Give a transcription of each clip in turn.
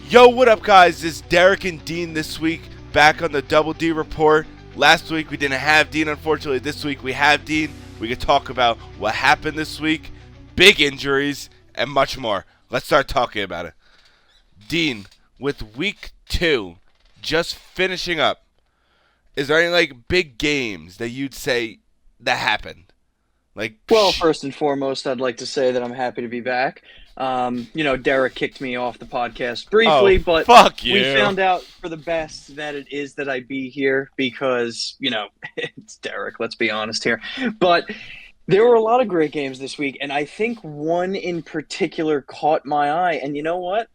Yo, what up, guys? It's Derek and Dean this week, back on the Double D Report. Last week we didn't have Dean, unfortunately. This week we have Dean. We can talk about what happened this week, big injuries, and much more. Let's start talking about it. Dean, with week 2 just finishing up, is there any big games that you'd say that happened? Well, first and foremost, I'd like to say that I'm happy to be back. Derek kicked me off the podcast Oh, briefly, but fuck you. we found out for the best that it is that I be here because, it's Derek, let's be honest here. But there were a lot of great games this week, and I think one in particular caught my eye. And you know what?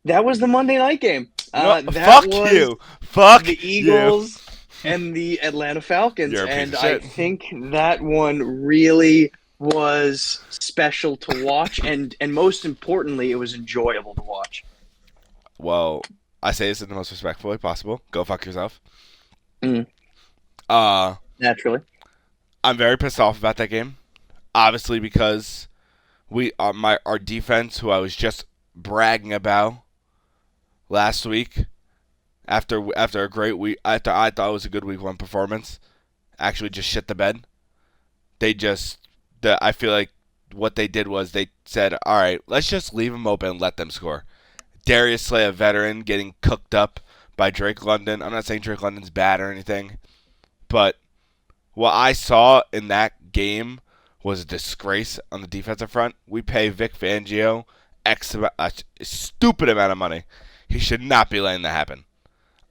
That was the Monday night game. No, That fuck was you. Fuck the you. Eagles and the Atlanta Falcons, You're a piece and of I shit. think that one really was special to watch, and most importantly, it was enjoyable to watch. Well, I say this in the most respectful way possible. Go fuck yourself. Mm, Uh, naturally. I'm very pissed off about that game. Obviously, because our defense, who I was just bragging about last week, after a great week, after I thought it was a good week 1 performance, actually just shit the bed. I feel like what they did was they said, all right, let's just leave them open and let them score. Darius Slay, a veteran, getting cooked up by Drake London. I'm not saying Drake London's bad or anything, but what I saw in that game was a disgrace on the defensive front. We pay Vic Fangio a stupid amount of money. He should not be letting that happen.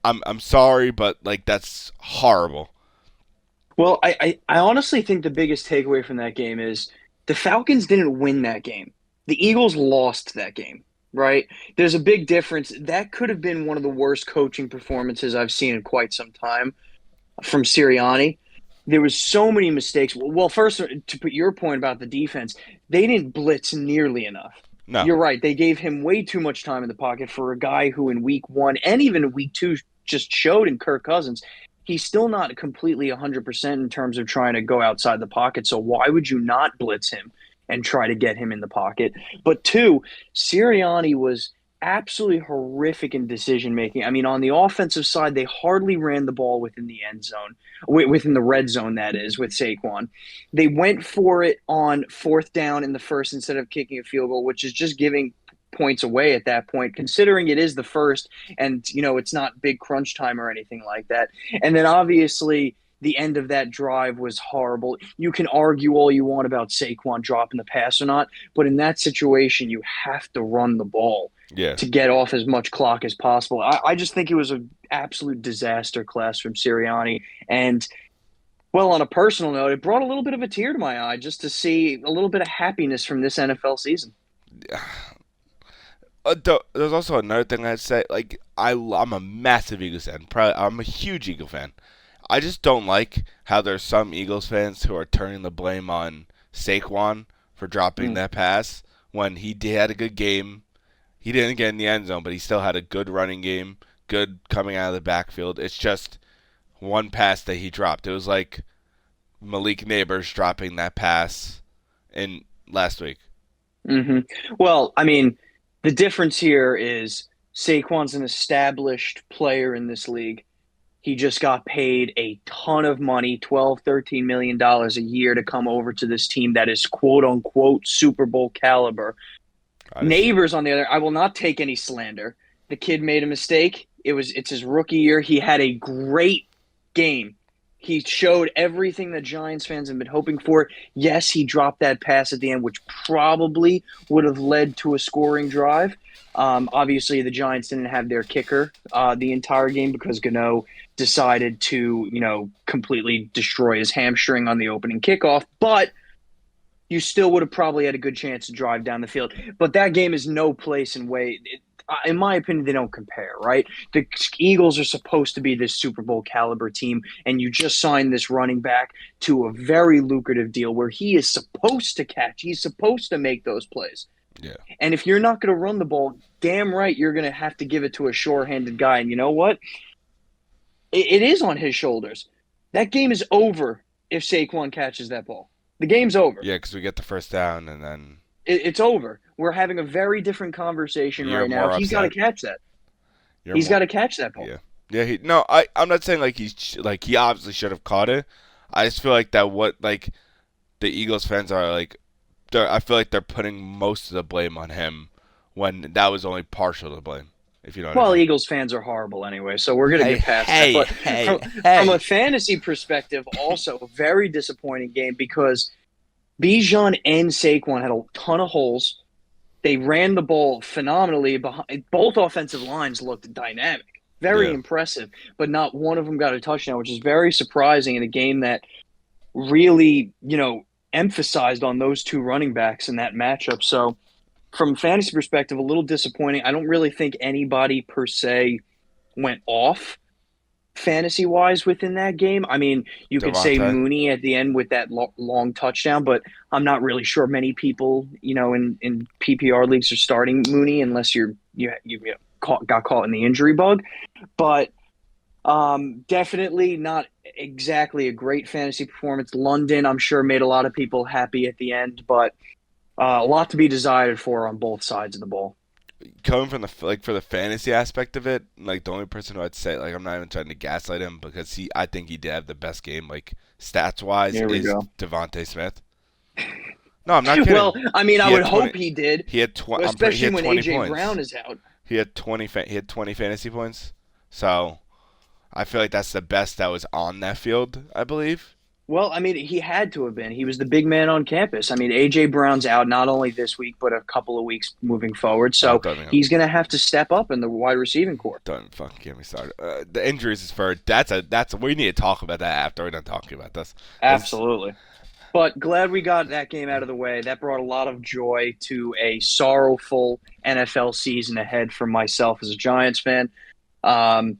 I'm sorry, but that's horrible. Well, I honestly think the biggest takeaway from that game is the Falcons didn't win that game. The Eagles lost that game, right? There's a big difference. That could have been one of the worst coaching performances I've seen in quite some time from Sirianni. There was so many mistakes. Well, first, to put your point about the defense, they didn't blitz nearly enough. No. You're right. They gave him way too much time in the pocket for a guy who in week 1 and even in week 2 just showed in Kirk Cousins. He's still not completely 100% in terms of trying to go outside the pocket. So why would you not blitz him and try to get him in the pocket? But 2, Sirianni was absolutely horrific in decision making. I mean, on the offensive side, they hardly ran the ball within the end zone, within the red zone, that is, with Saquon. They went for it on 4th down in the first instead of kicking a field goal, which is just giving points away at that point, considering it is the first and, it's not big crunch time or anything like that. And then obviously the end of that drive was horrible. You can argue all you want about Saquon dropping the pass or not, but in that situation, you have to run the ball Yeah. to get off as much clock as possible. I just think it was an absolute disaster class from Sirianni. And, well, on a personal note, it brought a little bit of a tear to my eye just to see a little bit of happiness from this NFL season. There's also another thing I'd say. I'm a massive Eagles fan. Probably, I'm a huge Eagle fan. I just don't like how there's some Eagles fans who are turning the blame on Saquon for dropping Mm. that pass when had a good game. He didn't get in the end zone, but he still had a good running game, good coming out of the backfield. It's just one pass that he dropped. It was like Malik Neighbors dropping that pass in last week. hmm Well, I mean, the difference here is Saquon's an established player in this league. He just got paid a ton of money, $12, $13 million a year to come over to this team that is quote unquote Super Bowl caliber. I just, Neighbors, on the other, I will not take any slander. The kid made a mistake. It's his rookie year. He had a great game. He showed everything that Giants fans have been hoping for. Yes, he dropped that pass at the end, which probably would have led to a scoring drive. Obviously, the Giants didn't have their kicker the entire game because Gano decided to, completely destroy his hamstring on the opening kickoff. But you still would have probably had a good chance to drive down the field. But that game is no place and way. In my opinion, they don't compare, right? The Eagles are supposed to be this Super Bowl caliber team, and you just signed this running back to a very lucrative deal where he is supposed to catch. He's supposed to make those plays. yeah. And if you're not going to run the ball, damn right you're going to have to give it to a sure-handed guy. And you know what? It is on his shoulders. That game is over if Saquon catches that ball. The game's over. Yeah, because we get the first down and then It's over. We're having a very different conversation you're right now. more He's got to upset. catch that. You're He's more. got to catch that ball. Yeah. Yeah. No. I'm not saying like he obviously should have caught it. I just feel like that what like the Eagles fans are like. I feel like they're putting most of the blame on him when that was only partial to blame. If you know what I Well, mean. Eagles fans are horrible anyway, so we're going to Hey, get past that. hey, But hey, from a hey. fantasy perspective, also a very disappointing game because Bijan and Saquon had a ton of holes. They ran the ball phenomenally. Behind, both offensive lines looked dynamic, very Yeah. impressive, but not one of them got a touchdown, which is very surprising in a game that really, emphasized on those two running backs in that matchup. So, from a fantasy perspective, a little disappointing. I don't really think anybody per se went off fantasy wise within that game. I mean, you could say Devontae. Mooney at the end with that long touchdown, but I'm not really sure many people, in PPR leagues are starting Mooney unless you got caught in the injury bug. But definitely not exactly a great fantasy performance. London, I'm sure, made a lot of people happy at the end, but a lot to be desired for on both sides of the ball. Coming from the for the fantasy aspect of it, like the only person who I'd say like I'm not even trying to gaslight him because I think he did have the best game like stats wise Here we is go. Devontae Smith. No, I'm not kidding. Well, I mean, I He would had 20. hope he did, He had he especially had when 20 AJ Brown points. is out. He had 20 fantasy points. So I feel like that's the best that was on that field. I believe. Well, I mean, he had to have been. He was the big man on campus. I mean, AJ Brown's out not only this week, but a couple of weeks moving forward. Oh, So he's going to have to step up in the wide receiving core. don't fucking get me started. The injuries is for that's we need to talk about that after we're done talking about this. That's Absolutely. But glad we got that game out of the way. That brought a lot of joy to a sorrowful NFL season ahead for myself as a Giants fan. Um,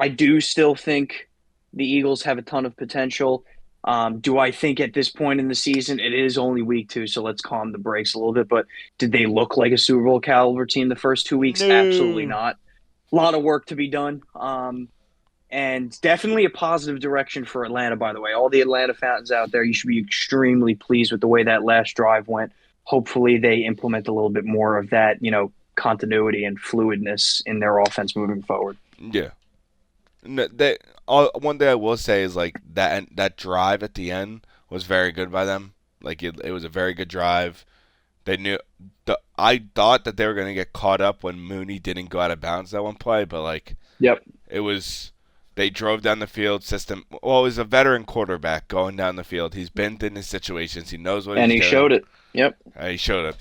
I do still think the Eagles have a ton of potential. Do I think at this point in the season, it is only week 2, so let's calm the brakes a little bit, but did they look like a Super Bowl caliber team the first 2 weeks? Absolutely no. not. A lot of work to be done. And definitely a positive direction for Atlanta, by the way. All the Atlanta fans out there, you should be extremely pleased with the way that last drive went. Hopefully they implement a little bit more of that, continuity and fluidness in their offense moving forward. Yeah. One thing I will say is like that drive at the end was very good by them. Like it was a very good drive. They knew I thought that they were gonna get caught up when Mooney didn't go out of bounds that one play, but like Yep. it was they drove down the field system. Well, it was a veteran quarterback going down the field. He's been in his situations. He knows what And he's he doing. showed it. Yep. He showed it.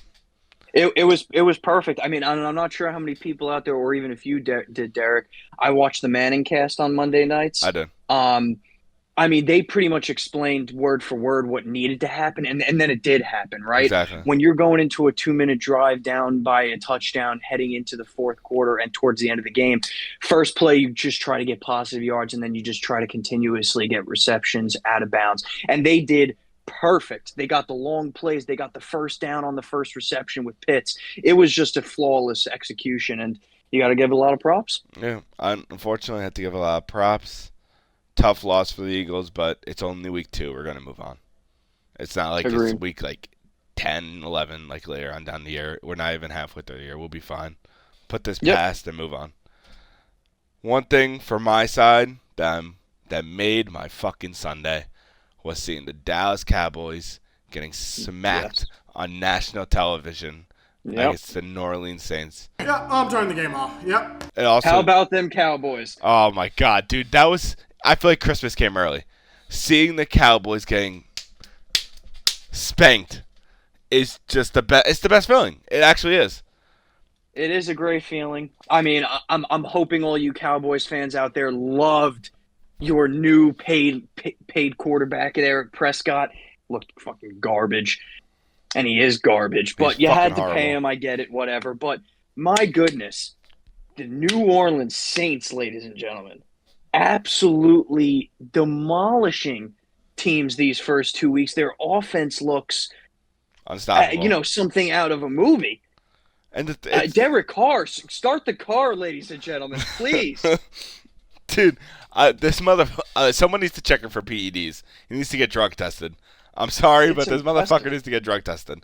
It was perfect. I mean, I'm not sure how many people out there, or even if you did, Derek. I watched the Manning cast on Monday I nights. did. I mean, they pretty much explained word for word what needed to happen, and then it did happen, right? Exactly. When you're going into a 2-minute drive down by a touchdown, heading into the fourth quarter and towards the end of the game, first play you just try to get positive yards, and then you just try to continuously get receptions out of bounds, and they did perfect. They got the long plays. They got the first down on the first reception with Pitts. It was just a flawless execution, and you got to give a lot of props. Yeah. I unfortunately had to give a lot of props. Tough loss for the Eagles, but it's only week 2. We're gonna move on. It's not like it's Agreed. week like 10, 11, like later on down the year. We're not even halfway through the year. We'll be fine. Put this Yep. past and move on. One thing from my side that made my fucking Sunday was seeing the Dallas Cowboys getting smacked Yes. on national television Yep. against the New Orleans Saints. Yeah, I'm turning the game off. Yep. It also, How about them Cowboys? oh my god, dude, that was. I feel like Christmas came early. Seeing the Cowboys getting spanked is just the best. It's the best feeling. It actually is. It is a great feeling. I mean, I'm hoping all you Cowboys fans out there loved your new paid quarterback, Eric Prescott. Looked fucking garbage, and he is garbage. But He's you had fucking to pay horrible. him. I get it, whatever. But my goodness, the New Orleans Saints, ladies and gentlemen, absolutely demolishing teams these first 2 weeks. Their offense looks, Unstoppable. something out of a movie. And it's, Derek Carr, start the car, ladies and gentlemen, please. dude, this someone needs to check him for PEDs. He needs to get drug tested. I'm sorry, It's but this impressive. motherfucker needs to get drug tested.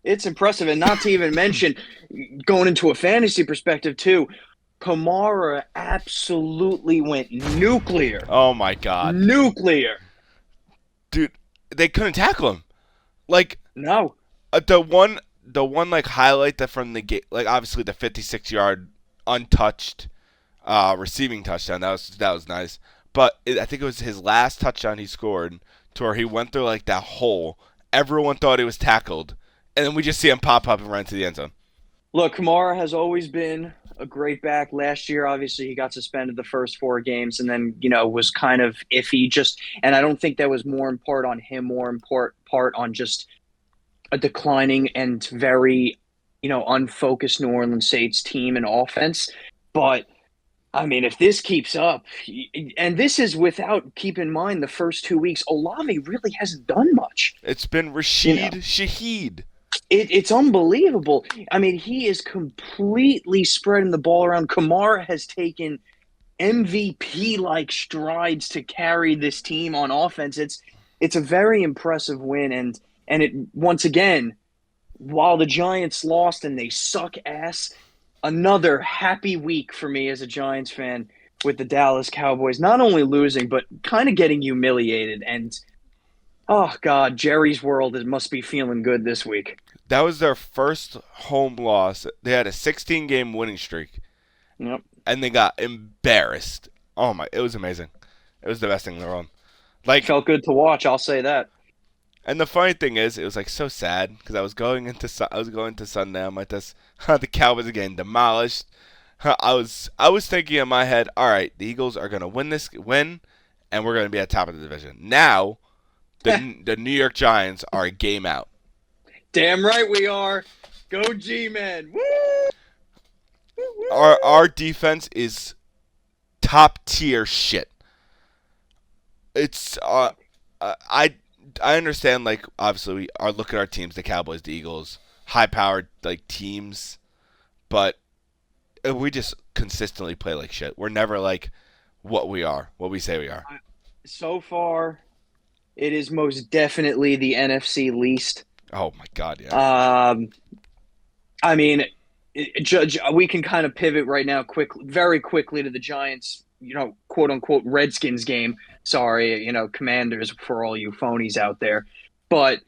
It's impressive, and not to even mention, going into a fantasy perspective too, Kamara absolutely went nuclear. Oh my god, Nuclear. dude, they couldn't tackle him. Like No. the one like highlight that from the game, like obviously the 56-yard untouched receiving touchdown. That was nice. But I think it was his last touchdown he scored, to where he went through like that hole. Everyone thought he was tackled, and then we just see him pop up and run into the end zone. Look, Kamara has always been a great back. Last year, obviously, he got suspended the first 4 games and then, was kind of iffy. And I don't think that was more in part on him, more in part on just a declining and very, unfocused New Orleans Saints team and offense. But I mean, if this keeps up, and this is without, keep in mind, the first 2 weeks, Olave really hasn't done much. It's been You know, Rashid Shaheed. it's unbelievable. I mean, he is completely spreading the ball around. Kamara has taken MVP-like strides to carry this team on offense. It's a very impressive win, and it once again, while the Giants lost and they suck ass, another happy week for me as a Giants fan with the Dallas Cowboys not only losing but kind of getting humiliated. And oh God, Jerry's world must be feeling good this week. That was their first home loss. They had a 16-game winning streak, Yep. and they got embarrassed. Oh my! It was amazing. It was the best thing in the world. Like, Felt good to watch, I'll say that. and the funny thing is, it was like so sad because I was going to Sunday. I'm like this. The Cowboys are getting demolished. I was thinking in my head, all right, the Eagles are gonna win, and we're gonna be at top of the division. Now, the New York Giants are a game out. Damn right we are. Go G-Men. Woo! Woo, woo. Our defense is top tier shit. It's I understand, like, obviously we are look at our teams, the Cowboys, the Eagles, high powered like teams, but we just consistently play like shit. We're never like what we say we are. So far, it is most definitely the NFC least. Oh my god, yeah. I mean, Judge, we can kind of pivot right now, very quickly to the Giants, quote unquote Redskins game. Sorry, Commanders for all you phonies out there, but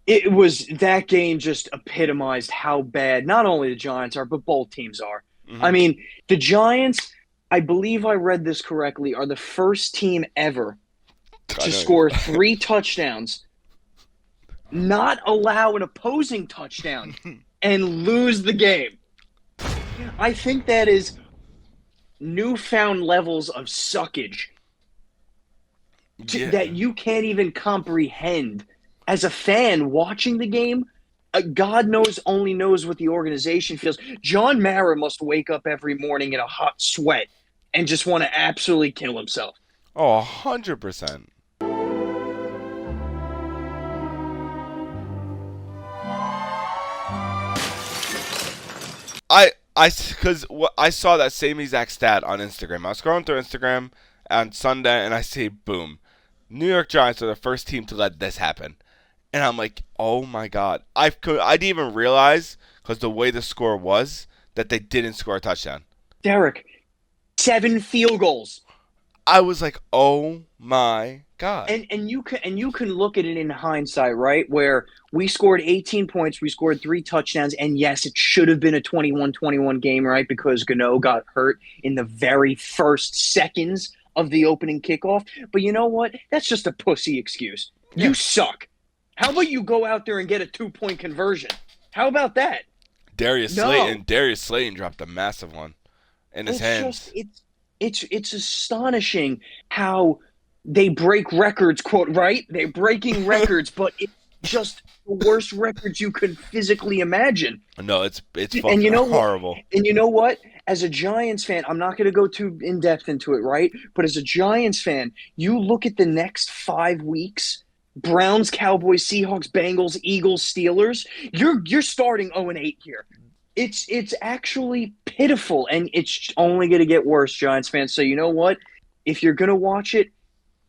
that game just epitomized how bad not only the Giants are, but both teams are. I mean, the Giants, I believe I read this correctly, are the first team ever to score 3 touchdowns, not allow an opposing touchdown, and lose the game. I think that is newfound levels of suckage that you can't even comprehend. As a fan watching the game, God only knows what the organization feels. John Mara must wake up every morning in a hot sweat and just want to absolutely kill himself. Oh, 100%. Because I saw that same exact stat on Instagram. I was scrolling through Instagram on Sunday, and I see, boom, New York Giants are the first team to let this happen. And I'm like, oh my god. I didn't even realize, because the way the score was, that they didn't score a touchdown. Derek, 7 field goals. I was like, oh my god. And you can look at it in hindsight, right? Where we scored 18 points, we scored 3 touchdowns, and yes, it should have been a 21-21 game, right? Because Gano got hurt in the very first seconds of the opening kickoff. But you know what? That's just a pussy excuse. Yeah. You suck. How about you go out there and get a 2-point conversion? How about that? Darius Slayton dropped a massive one in his hands. It's astonishing how they break records, quote, right? They're breaking records, but it's just the worst records you could physically imagine. No, it's fucking horrible. And you know what? As a Giants fan, I'm not going to go too in-depth into it, right? But as a Giants fan, you look at the next 5 weeks, Browns, Cowboys, Seahawks, Bengals, Eagles, Steelers, you're starting 0-8 here. It's actually pitiful, and it's only going to get worse, Giants fans. So you know what? If you're going to watch it,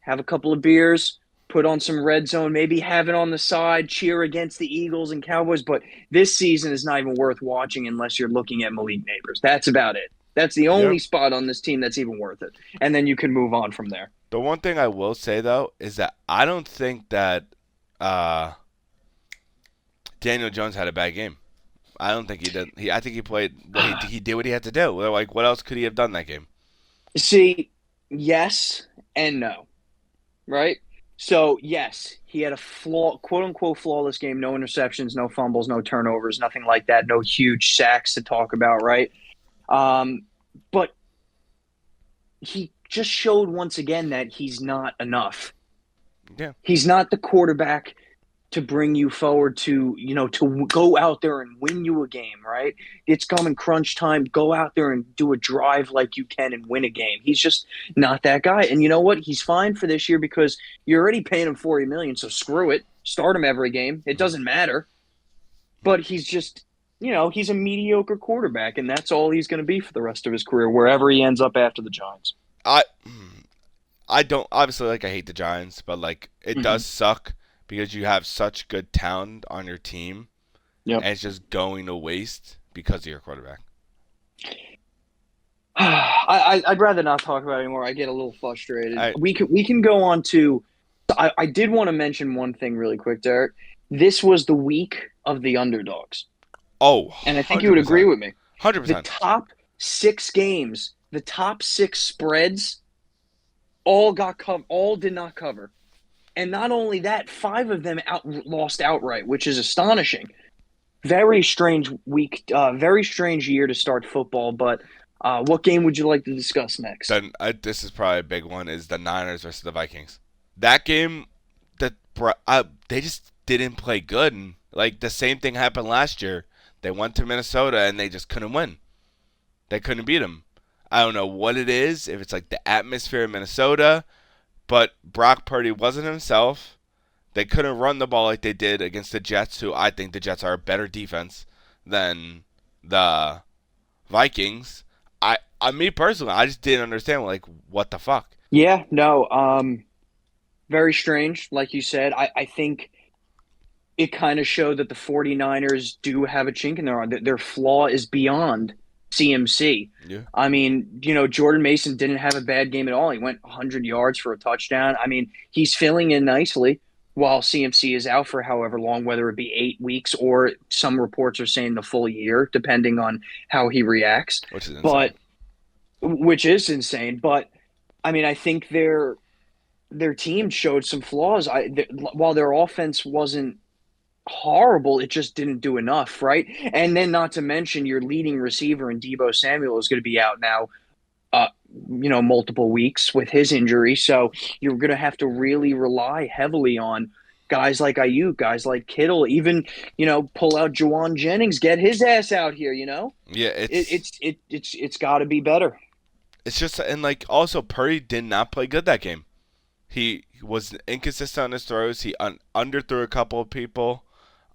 have a couple of beers, put on some red zone, maybe have it on the side, cheer against the Eagles and Cowboys. But this season is not even worth watching unless you're looking at Malik Neighbors. That's about it. That's the only Yep. spot on this team that's even worth it. And then you can move on from there. The one thing I will say though is that I don't think that Daniel Jones had a bad game. I don't think he did. I think he played. He did what he had to do. Like, what else could he have done that game? See, yes and no, right? So, yes, he had a quote-unquote flawless game, no interceptions, no fumbles, no turnovers, nothing like that, no huge sacks to talk about, right? But he just showed once again that he's not enough. Yeah. He's not the quarterback to bring you forward to go out there and win you a game, right? It's coming crunch time. Go out there and do a drive like you can and win a game. He's just not that guy. And you know what? He's fine for this year because you're already paying him $40 million, so screw it. Start him every game. It doesn't matter. But he's just, he's a mediocre quarterback, and that's all he's going to be for the rest of his career, wherever he ends up after the Giants. I don't obviously I hate the Giants, but it does suck because you have such good talent on your team, Yep. and it's just going to waste because of your quarterback. I'd rather not talk about it anymore. I get a little frustrated. We can go on to. I did want to mention one thing really quick, Derek. This was the week of the underdogs. Oh, and I think you would agree with me. 100%. The top 6 games, the top 6 spreads, all did not cover. And not only that, 5 of them lost outright, which is astonishing. Very strange week, very strange year to start football. But what game would you like to discuss next? Then this is probably a big one: is the Niners versus the Vikings. That game, they just didn't play good, and the same thing happened last year. They went to Minnesota and they just couldn't win. They couldn't beat them. I don't know what it is. If it's the atmosphere in Minnesota. But Brock Purdy wasn't himself. They couldn't run the ball like they did against the Jets, who I think the Jets are a better defense than the Vikings. Me personally, I just didn't understand, what the fuck? Yeah, no, very strange, like you said. I think it kind of showed that the 49ers do have a chink in their arm. Their flaw is beyond CMC. Yeah. I mean, Jordan Mason didn't have a bad game at all. He went 100 yards for a touchdown. I mean, he's filling in nicely while CMC is out for however long, whether it be 8 weeks or some reports are saying the full year, depending on how he reacts. Which is insane. But I mean, I think their team showed some flaws. While their offense wasn't horrible, it just didn't do enough, right? And then not to mention your leading receiver in Deebo Samuel is going to be out now multiple weeks with his injury, so you're going to have to really rely heavily on guys like Ayuk, guys like Kittle, even pull out Juwan Jennings, get his ass out here. Yeah, it's got to be better. It's just, and also Purdy did not play good that game. He was inconsistent on his throws. He underthrew a couple of people.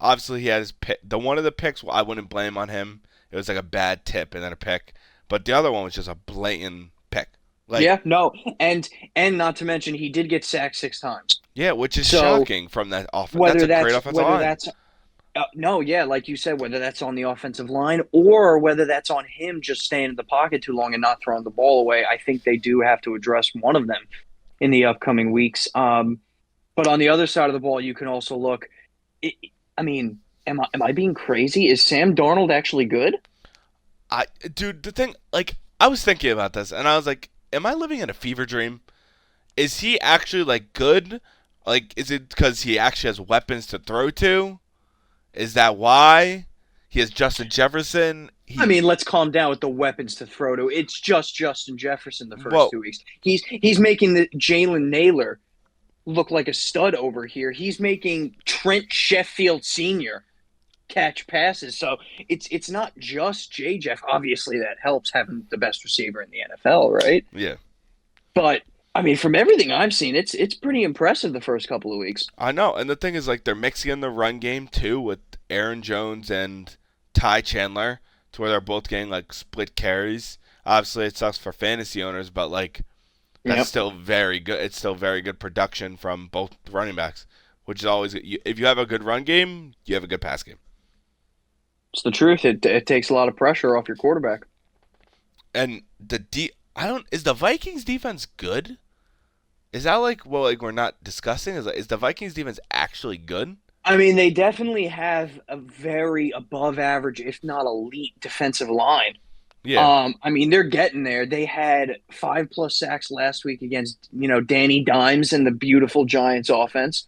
Obviously, he had his pick. One of the picks, I wouldn't blame on him. It was a bad tip and then a pick. But the other one was just a blatant pick. And not to mention he did get sacked 6 times. Yeah, which is shocking from that offense. That's a great offensive line. Like you said, whether that's on the offensive line or whether that's on him just staying in the pocket too long and not throwing the ball away. I think they do have to address one of them in the upcoming weeks. But on the other side of the ball, you can also look. Am I being crazy? Is Sam Darnold actually good? Dude, the thing, I was thinking about this, and I was like, am I living in a fever dream? Is he actually, good? Is it because he actually has weapons to throw to? Is that why? He has Justin Jefferson. Let's calm down with the weapons to throw to. It's just Justin Jefferson the first 2 weeks. He's making the Jalen Naylor look like a stud over here. He's making Trent Sheffield Sr. catch passes. So it's not just J-Jeff. Obviously, that helps having the best receiver in the NFL, right? Yeah. But, from everything I've seen, it's pretty impressive the first couple of weeks. I know. And the thing is, they're mixing in the run game, too, with Aaron Jones and Ty Chandler, to where they're both getting, split carries. Obviously, it sucks for fantasy owners, but, That's Yep. still very good. It's still very good production from both running backs, which is always if you have a good run game, you have a good pass game. It's the truth. It takes a lot of pressure off your quarterback. And I don't is the Vikings defense good? Is that like we're not discussing? Is the Vikings defense actually good? I mean, they definitely have a very above average, if not elite, defensive line. Yeah. I mean, they're getting there. They had 5+ sacks last week against, Danny Dimes and the beautiful Giants offense.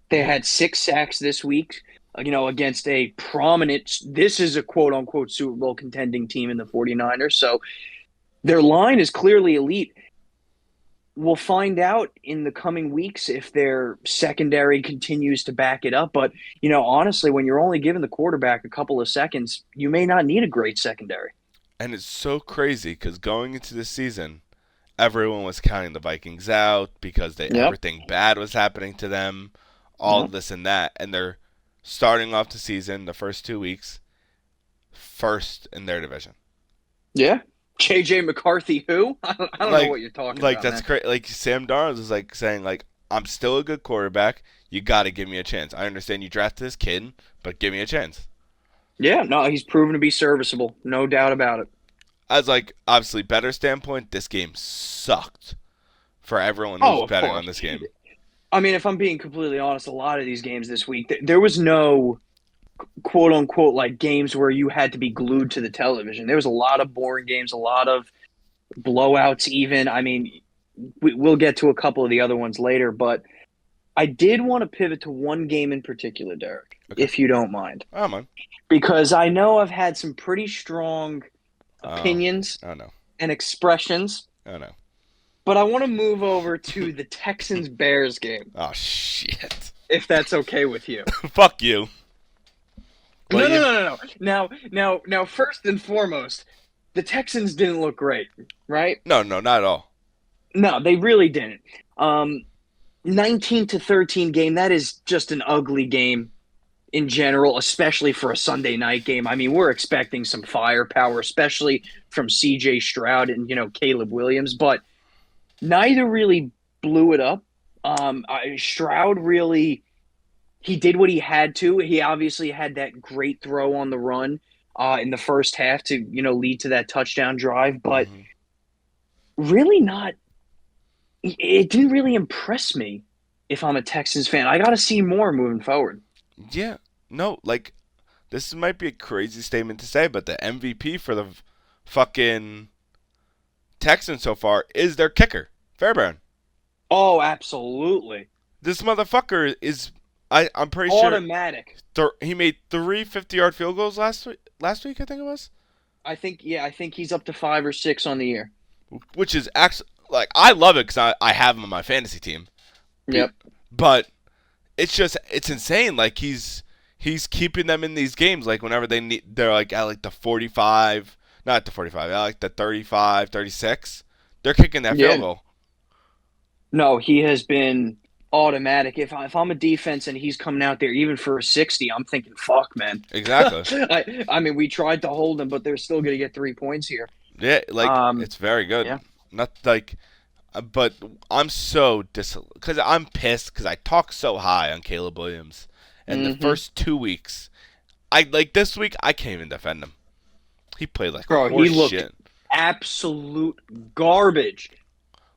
They Yeah. had 6 sacks this week, against a prominent, this is a quote unquote Super Bowl contending team in the 49ers. So their line is clearly elite. We'll find out in the coming weeks if their secondary continues to back it up. But, honestly, when you're only giving the quarterback a couple of seconds, you may not need a great secondary. And it's so crazy because going into this season, everyone was counting the Vikings out because Yep. everything bad was happening to them, all Yep. this and that, and they're starting off the season the first 2 weeks first in their division. Yeah. JJ McCarthy, who? I don't know Like, what you're talking like about, that's man. great. Like Sam Darnold is like saying like I'm still a good quarterback. You got to give me a chance. I understand you drafted this kid, but give me a chance. Yeah, no, he's proven to be serviceable. No doubt about it. As like obviously better standpoint, this game sucked for everyone who's Oh, of betting on course. this game. I mean, if I'm being completely honest, a lot of these games this week, there was no quote unquote like games where you had to be glued to the television. There was a lot of boring games, a lot of blowouts, even. I mean, we'll get to a couple of the other ones later, but I did want to pivot to one game in particular, Derek, Okay. if you don't mind, Oh man. because I know I've had some pretty strong Oh. opinions Oh no. and expressions, Oh no. but I want to move over to the Texans Bears game, Oh shit. if that's okay with you. Fuck you. No, But no, you. no, no, no. Now, first and foremost, the Texans didn't look great, right? No, no, not at all. No, they really didn't. 19-13 game. That is just an ugly game in general, especially for a Sunday night game. I mean, we're expecting some firepower, especially from C.J. Stroud and Caleb Williams, but neither really blew it up. Stroud really he did what he had to. He obviously had that great throw on the run in the first half to lead to that touchdown drive, but Hmm. really not. It didn't really impress me. If I'm a Texans fan, I got to see more moving forward. Yeah. No, like this might be a crazy statement to say, but the MVP for the fucking Texans so far is their kicker, Fairbairn. Oh, absolutely, This motherfucker is. I'm pretty sure automatic. he made 3 50-yard field goals last week. Last week, I think it was, I think he's up to 5 or 6 on the year. which is actually like I love it because I have him on my fantasy team. Yep. But it's insane. Like he's keeping them in these games. Like whenever they're like at like the 45, not the 45, at like the 35, 36. They're kicking that Yeah. field goal. No, he has been automatic. If I'm a defense and he's coming out there even for a 60, I'm thinking, fuck, man. Exactly. I mean, we tried to hold him, but they're still going to get 3 points here. Yeah, like Um, it's very good. yeah. Not like, but I'm so because I'm pissed because I talk so high on Caleb Williams, and the Mhm. first 2 weeks, I like this week I can't even defend him. He played like Bro, he horse looked shit. absolute garbage.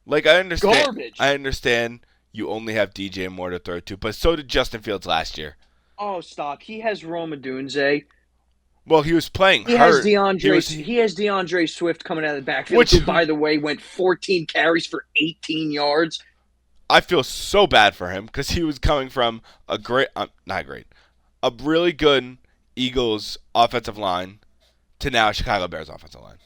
Like I understand, Garbage. I understand you only have DJ Moore to throw to, but so did Justin Fields last year. Oh, stop. He has Rome Odunze. Well, he was playing He has hurt. He has DeAndre Swift coming out of the backfield, Which- who, by the way, went 14 carries for 18 yards. I feel so bad for him because he was coming from a great, not great, a really good Eagles offensive line to now Chicago Bears offensive line.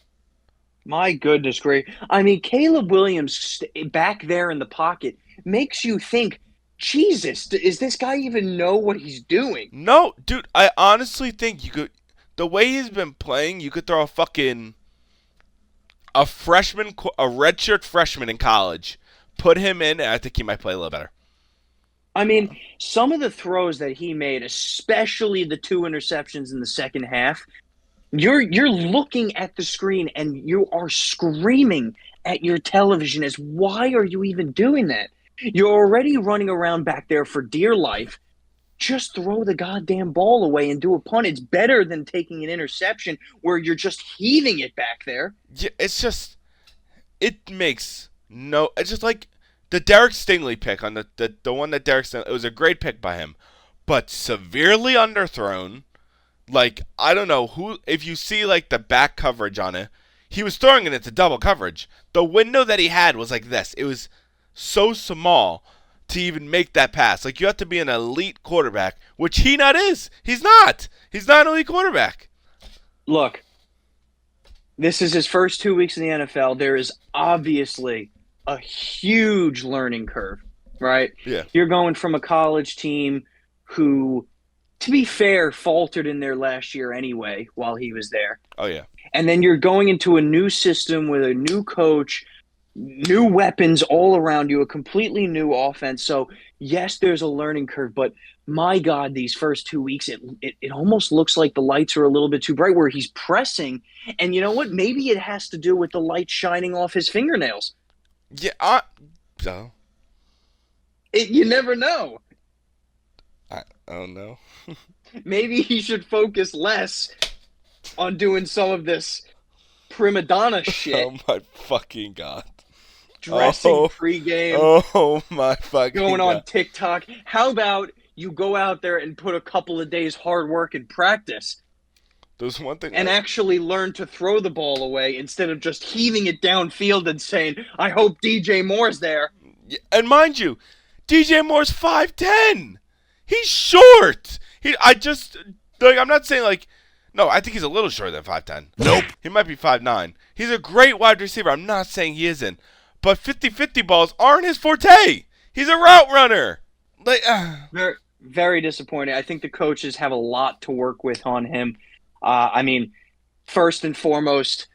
My goodness, great. I mean, Caleb Williams back there in the pocket makes you think, Jesus, does this guy even know what he's doing? No, dude, I honestly think you could. The way he's been playing, you could throw a freshman, a redshirt freshman in college, put him in, and I think he might play a little better. I mean, some of the throws that he made, especially the 2 interceptions in the second half, you're looking at the screen and you are screaming at your television as why are you even doing that? You're already running around back there for dear life. Just throw the goddamn ball away and do a punt. It's better than taking an interception where you're just heaving it back there. Yeah, it's just it makes no. It's just like the Derek Stingley pick on the one that Derek Stingley. It was a great pick by him, but severely underthrown. Like I don't know who. If you see like the back coverage on it, he was throwing it into double coverage. The window that he had was like this. It was so small to even make that pass. Like you have to be an elite quarterback, which he not is. He's not. He's not an elite quarterback. Look, this is his first 2 weeks in the NFL. There is obviously a huge learning curve, right? Yeah. You're going from a college team who, to be fair, faltered in their last year anyway while he was there. Oh yeah. And then you're going into a new system with a new coach, new weapons all around you, a completely new offense. So, yes, there's a learning curve, but my God, these first 2 weeks, it almost looks like the lights are a little bit too bright where he's pressing. And you know what? Maybe it has to do with the light shining off his fingernails. Yeah. You never know. I don't know. Maybe he should focus less on doing some of this prima donna shit. Oh my fucking God. Dressing pregame. Oh my fucking going on God. TikTok. How about you go out there and put a couple of days hard work and practice There's one thing. and actually learn to throw the ball away instead of just heaving it downfield and saying, I hope DJ Moore's there. And mind you, DJ Moore's 5'10". He's short. I'm not saying like, no, I think he's a little shorter than 5'10". Nope. He might be 5'9". He's a great wide receiver. I'm not saying he isn't. But 50-50 balls aren't his forte. He's a route runner. Very, very disappointing. I think the coaches have a lot to work with on him. First and foremost,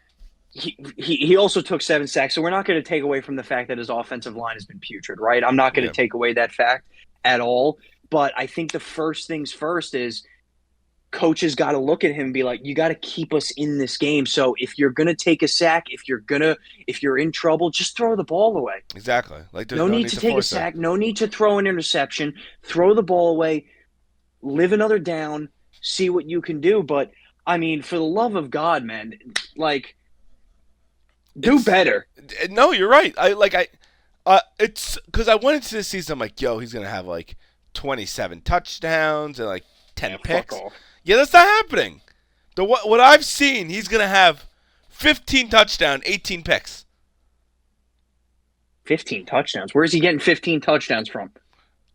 he also took 7 sacks, so we're not going to take away from the fact that his offensive line has been putrid, right? I'm not going to take away that fact at all. But I think the first things first is coaches got to look at him and be like, you got to keep us in this game. So if you're going to take a sack, if you're in trouble, just throw the ball away. Exactly. Like there's no need to take a sack, no need to throw an interception, throw the ball away, live another down, see what you can do. But I mean, for the love of God, man, like do better. No, you're right. It's because I went into the season, I'm like, yo, he's going to have like 27 touchdowns and like 10 picks. Yeah, that's not happening. What I've seen, he's going to have 15 touchdowns, 18 picks. 15 touchdowns? Where is he getting 15 touchdowns from?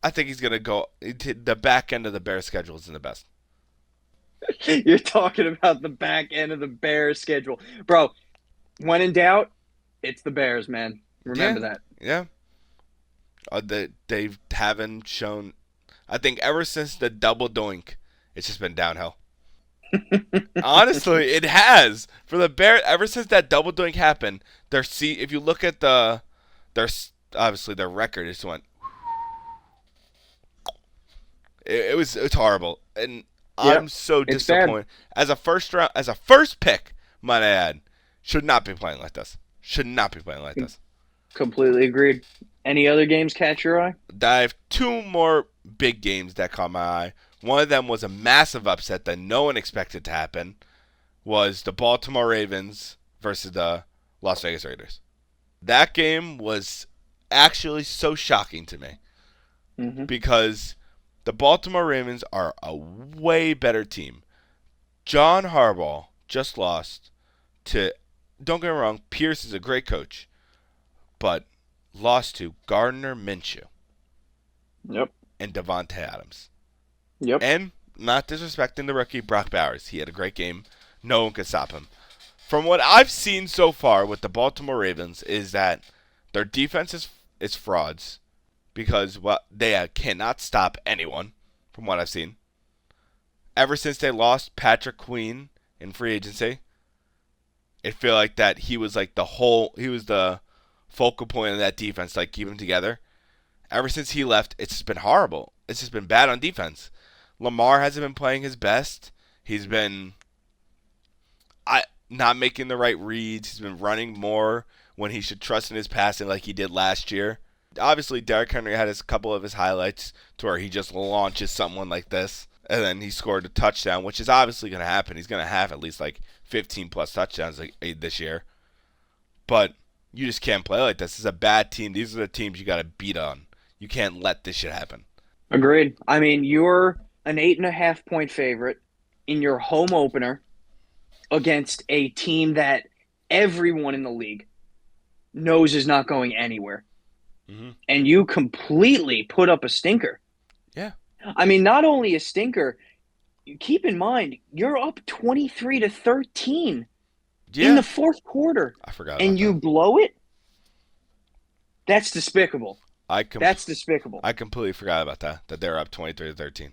I think he's going to go into the back end of the Bears schedule isn't the best. You're talking about the back end of the Bears schedule. Bro, when in doubt, it's the Bears, man. Remember that. Yeah. They haven't shown. I think ever since the double doink, it's just been downhill. Honestly, it has for the Bears. Ever since that double doink happened, if you look at obviously their record, it just went. It's horrible, and I'm so disappointed. As a first pick, might I add, should not be playing like this. Should not be playing like this. Completely agreed. Any other games catch your eye? I have 2 more big games that caught my eye. One of them was a massive upset that no one expected to happen. Was the Baltimore Ravens versus the Las Vegas Raiders. That game was actually so shocking to me because the Baltimore Ravens are a way better team. John Harbaugh just lost to, don't get me wrong, Pierce is a great coach, but lost to Gardner Minshew. Yep. And Devontae Adams. Yep. And not disrespecting the rookie Brock Bowers. He had a great game. No one could stop him. From what I've seen so far with the Baltimore Ravens is that their defense is frauds because they cannot stop anyone from what I've seen. Ever since they lost Patrick Queen in free agency, it feel like that he was like he was the focal point of that defense, like keep them together. Ever since he left, it's just been horrible. It's just been bad on defense. Lamar hasn't been playing his best. He's been not making the right reads. He's been running more when he should trust in his passing like he did last year. Obviously, Derrick Henry had a couple of his highlights to where he just launches someone like this, and then he scored a touchdown, which is obviously going to happen. He's going to have at least like 15-plus touchdowns this year. But you just can't play like this. This is a bad team. These are the teams you got to beat on. You can't let this shit happen. Agreed. I mean, you're an 8.5-point favorite in your home opener against a team that everyone in the league knows is not going anywhere. Mm-hmm. And you completely put up a stinker. Yeah. I mean, not only a stinker, keep in mind, you're up 23-13 in the fourth quarter. I forgot and you blow it? That's despicable. That's despicable. I completely forgot about that they're up 23-13.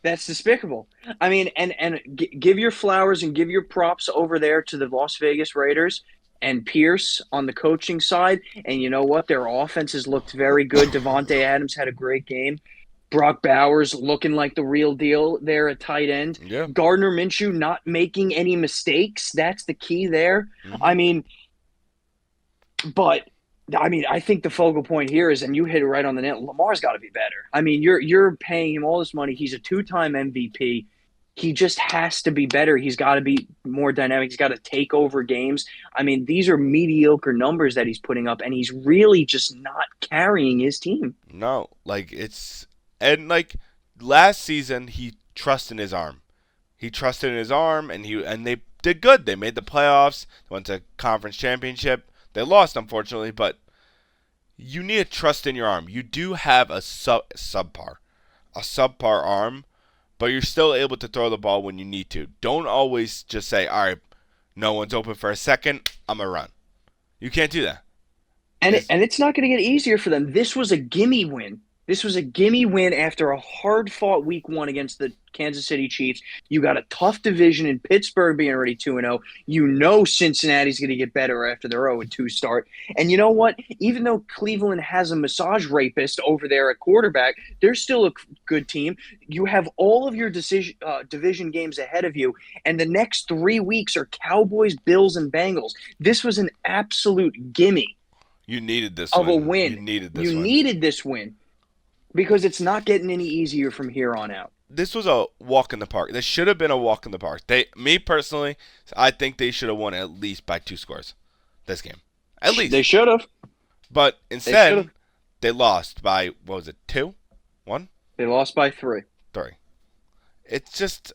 That's despicable. I mean, and give your flowers and give your props over there to the Las Vegas Raiders and Pierce on the coaching side. And you know what? Their offense has looked very good. Devontae Adams had a great game. Brock Bowers looking like the real deal there at tight end. Yeah. Gardner Minshew not making any mistakes. That's the key there. Mm-hmm. I think the focal point here is, and you hit it right on the net, Lamar's got to be better. I mean, you're paying him all this money. He's a 2-time MVP. He just has to be better. He's got to be more dynamic. He's got to take over games. I mean, these are mediocre numbers that he's putting up, and he's really just not carrying his team. No, last season he trusted in his arm. And they did good. They made the playoffs. They went to conference championship. They lost, unfortunately, but you need to trust in your arm. You do have a subpar arm, but you're still able to throw the ball when you need to. Don't always just say, all right, no one's open for a second, I'm going to run. You can't do that. And it's not going to get easier for them. This was a gimme win. This was a gimme win after a hard-fought week 1 against the Kansas City Chiefs. You got a tough division in Pittsburgh being already 2-0. You know Cincinnati's going to get better after their 0-2 start. And you know what? Even though Cleveland has a massage rapist over there at quarterback, they're still a good team. You have all of your division games ahead of you, and the next 3 weeks are Cowboys, Bills, and Bengals. This was an absolute gimme. You needed this of win. A win. You needed this win. Because it's not getting any easier from here on out. This was a walk in the park. This should have been a walk in the park. Me personally, I think they should have won at least by 2 scores this game. At least. They should have. But instead, they lost by, 2? 1? They lost by 3. 3. It's just,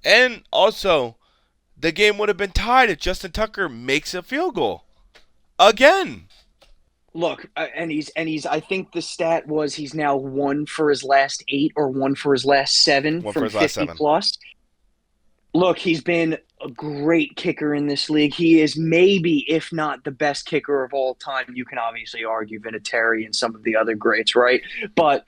and also, the game would have been tied if Justin Tucker makes a field goal. Again. Look, and he's. I think the stat was he's now 1 for his last 8 or 1 for his last 7 from 50 plus. Look, he's been a great kicker in this league. He is maybe, if not the best kicker of all time. You can obviously argue Vinatieri and some of the other greats, right? But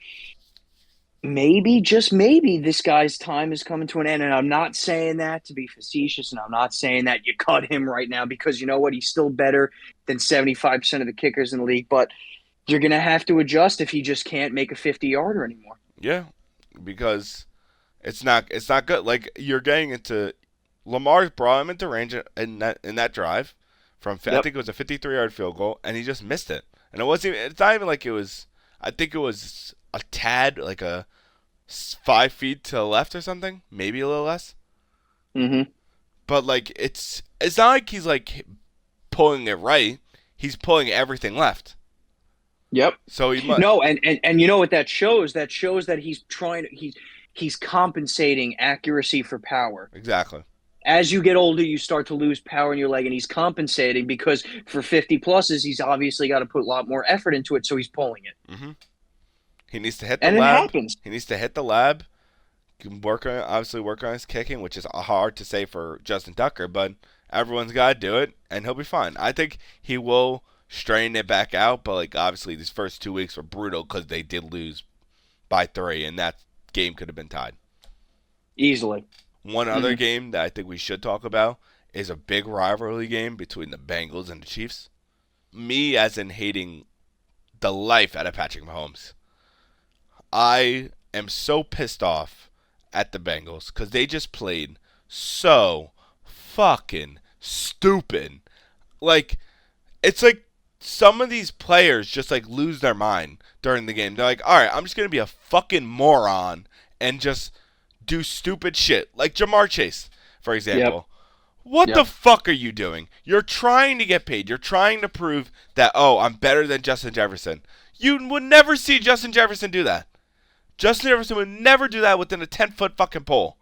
maybe, just maybe, this guy's time is coming to an end. And I'm not saying that to be facetious, and I'm not saying that you cut him right now because you know what? He's still better than 75% of the kickers in the league. But you're going to have to adjust if he just can't make a 50-yarder anymore. Yeah, because it's not good. Like, you're getting into – Lamar brought him into range in that drive from – I think it was a 53-yard field goal, and he just missed it. And it's not even like it was – I think it was – a tad, like a 5 feet to the left or something, maybe a little less. Mm-hmm. But it's not like he's pulling it right. He's pulling everything left. Yep. So he must. No, and you know what that shows? That shows that he's compensating accuracy for power. Exactly. As you get older, you start to lose power in your leg, and he's compensating because for 50 pluses, he's obviously got to put a lot more effort into it, so he's pulling it. Mm-hmm. He needs to hit the lab. And it happens. He needs to hit the lab. He can work on his kicking, which is hard to say for Justin Tucker, but everyone's got to do it, and he'll be fine. I think he will straighten it back out, but obviously these first 2 weeks were brutal because they did lose by 3, and that game could have been tied. Easily. One other game that I think we should talk about is a big rivalry game between the Bengals and the Chiefs. Me, as in hating the life out of Patrick Mahomes. I am so pissed off at the Bengals because they just played so fucking stupid. Like, it's like some of these players just like lose their mind during the game. They're like, all right, I'm just gonna be a fucking moron and just do stupid shit, like Jamar Chase, for Yep. example. What the fuck are you doing? You're trying to get paid. You're trying to prove that, oh, I'm better than Justin Jefferson. You would never see Justin Jefferson do that. Justin Jefferson would never do that within a 10-foot fucking pole.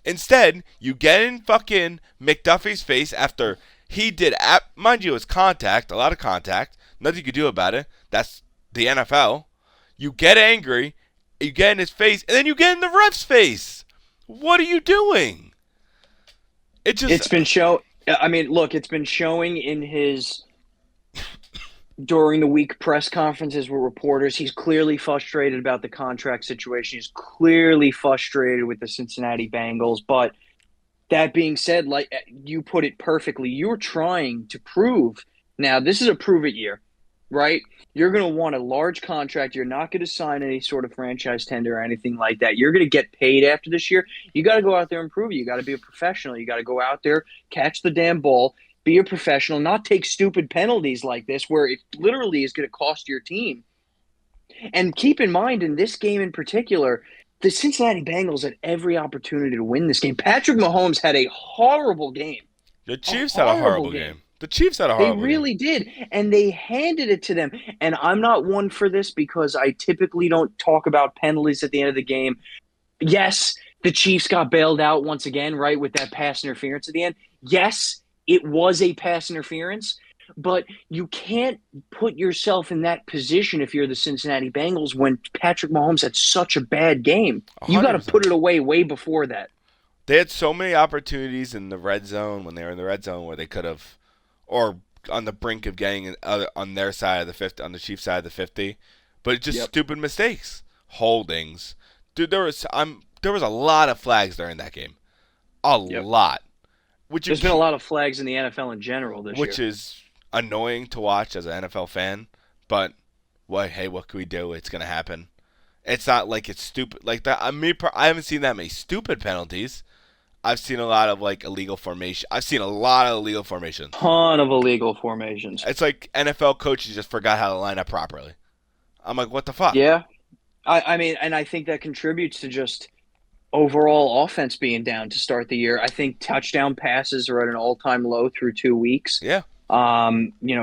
Instead, you get in fucking McDuffie's face after he did, mind you, it was contact, a lot of contact. Nothing you could do about it. That's the NFL. You get angry, you get in his face, and then you get in the ref's face. What are you doing? It's been look, it's been showing in his during the week press conferences with reporters. He's clearly frustrated about the contract situation. He's clearly frustrated with the Cincinnati Bengals. But that being said, like you put it perfectly, you're trying to prove. Now, this is a prove it year, right? You're going to want a large contract. You're not going to sign any sort of franchise tender or anything like that. You're going to get paid after this year. You got to go out there and prove it. You got to be a professional. You got to go out there, catch the damn ball, be a professional, not take stupid penalties like this where it literally is going to cost your team. And keep in mind, in this game in particular, the Cincinnati Bengals had every opportunity to win this game. Patrick Mahomes had a horrible game. The Chiefs had a horrible game. The Chiefs had a horrible game. They really did, and they handed it to them. And I'm not one for this because I typically don't talk about penalties at the end of the game. Yes, the Chiefs got bailed out once again, right, with that pass interference at the end. Yes, it was a pass interference, but you can't put yourself in that position if you're the Cincinnati Bengals when Patrick Mahomes had such a bad game. You got to 100%. put it away way before that. They had so many opportunities in the red zone when they were in the red zone where they could have, or on the brink of getting it on their side of the 50, on the Chiefs side of the 50, but just stupid mistakes, holdings. Dude, there was a lot of flags during that game, a lot. There's been a lot of flags in the NFL in general this year, which is annoying to watch as an NFL fan. But what can we do? It's gonna happen. It's not like it's stupid like that. I haven't seen that many stupid penalties. I've seen a lot of like illegal formation. I've seen a lot of illegal formations. ton of illegal formations. It's like NFL coaches just forgot how to line up properly. I'm like, what the fuck? Yeah, I mean, and I think that contributes to just overall offense being down to start the year. I think touchdown passes are at an all-time low through 2 weeks. Yeah.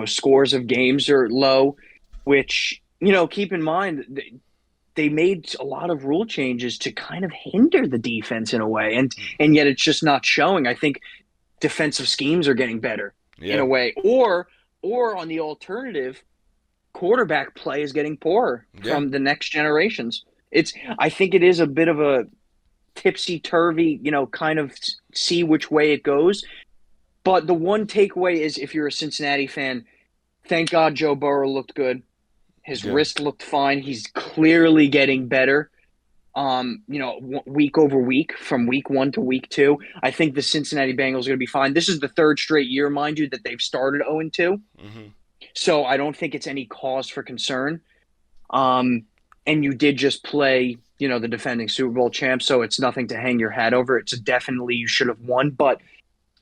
Scores of games are low, which, keep in mind, they made a lot of rule changes to kind of hinder the defense in a way, and yet it's just not showing. I think defensive schemes are getting better in a way, or on the alternative, quarterback play is getting poorer from the next generations. I think it is a bit of a tipsy-turvy, kind of see which way it goes. But the one takeaway is, if you're a Cincinnati fan, thank God Joe Burrow looked good. His wrist looked fine. He's clearly getting better, week over week, from week 1 to week 2. I think the Cincinnati Bengals are going to be fine. This is the third straight year, mind you, that they've started 0-2. Mm-hmm. So I don't think it's any cause for concern. And you did just play, the defending Super Bowl champ, so it's nothing to hang your hat over. It's definitely you should have won, but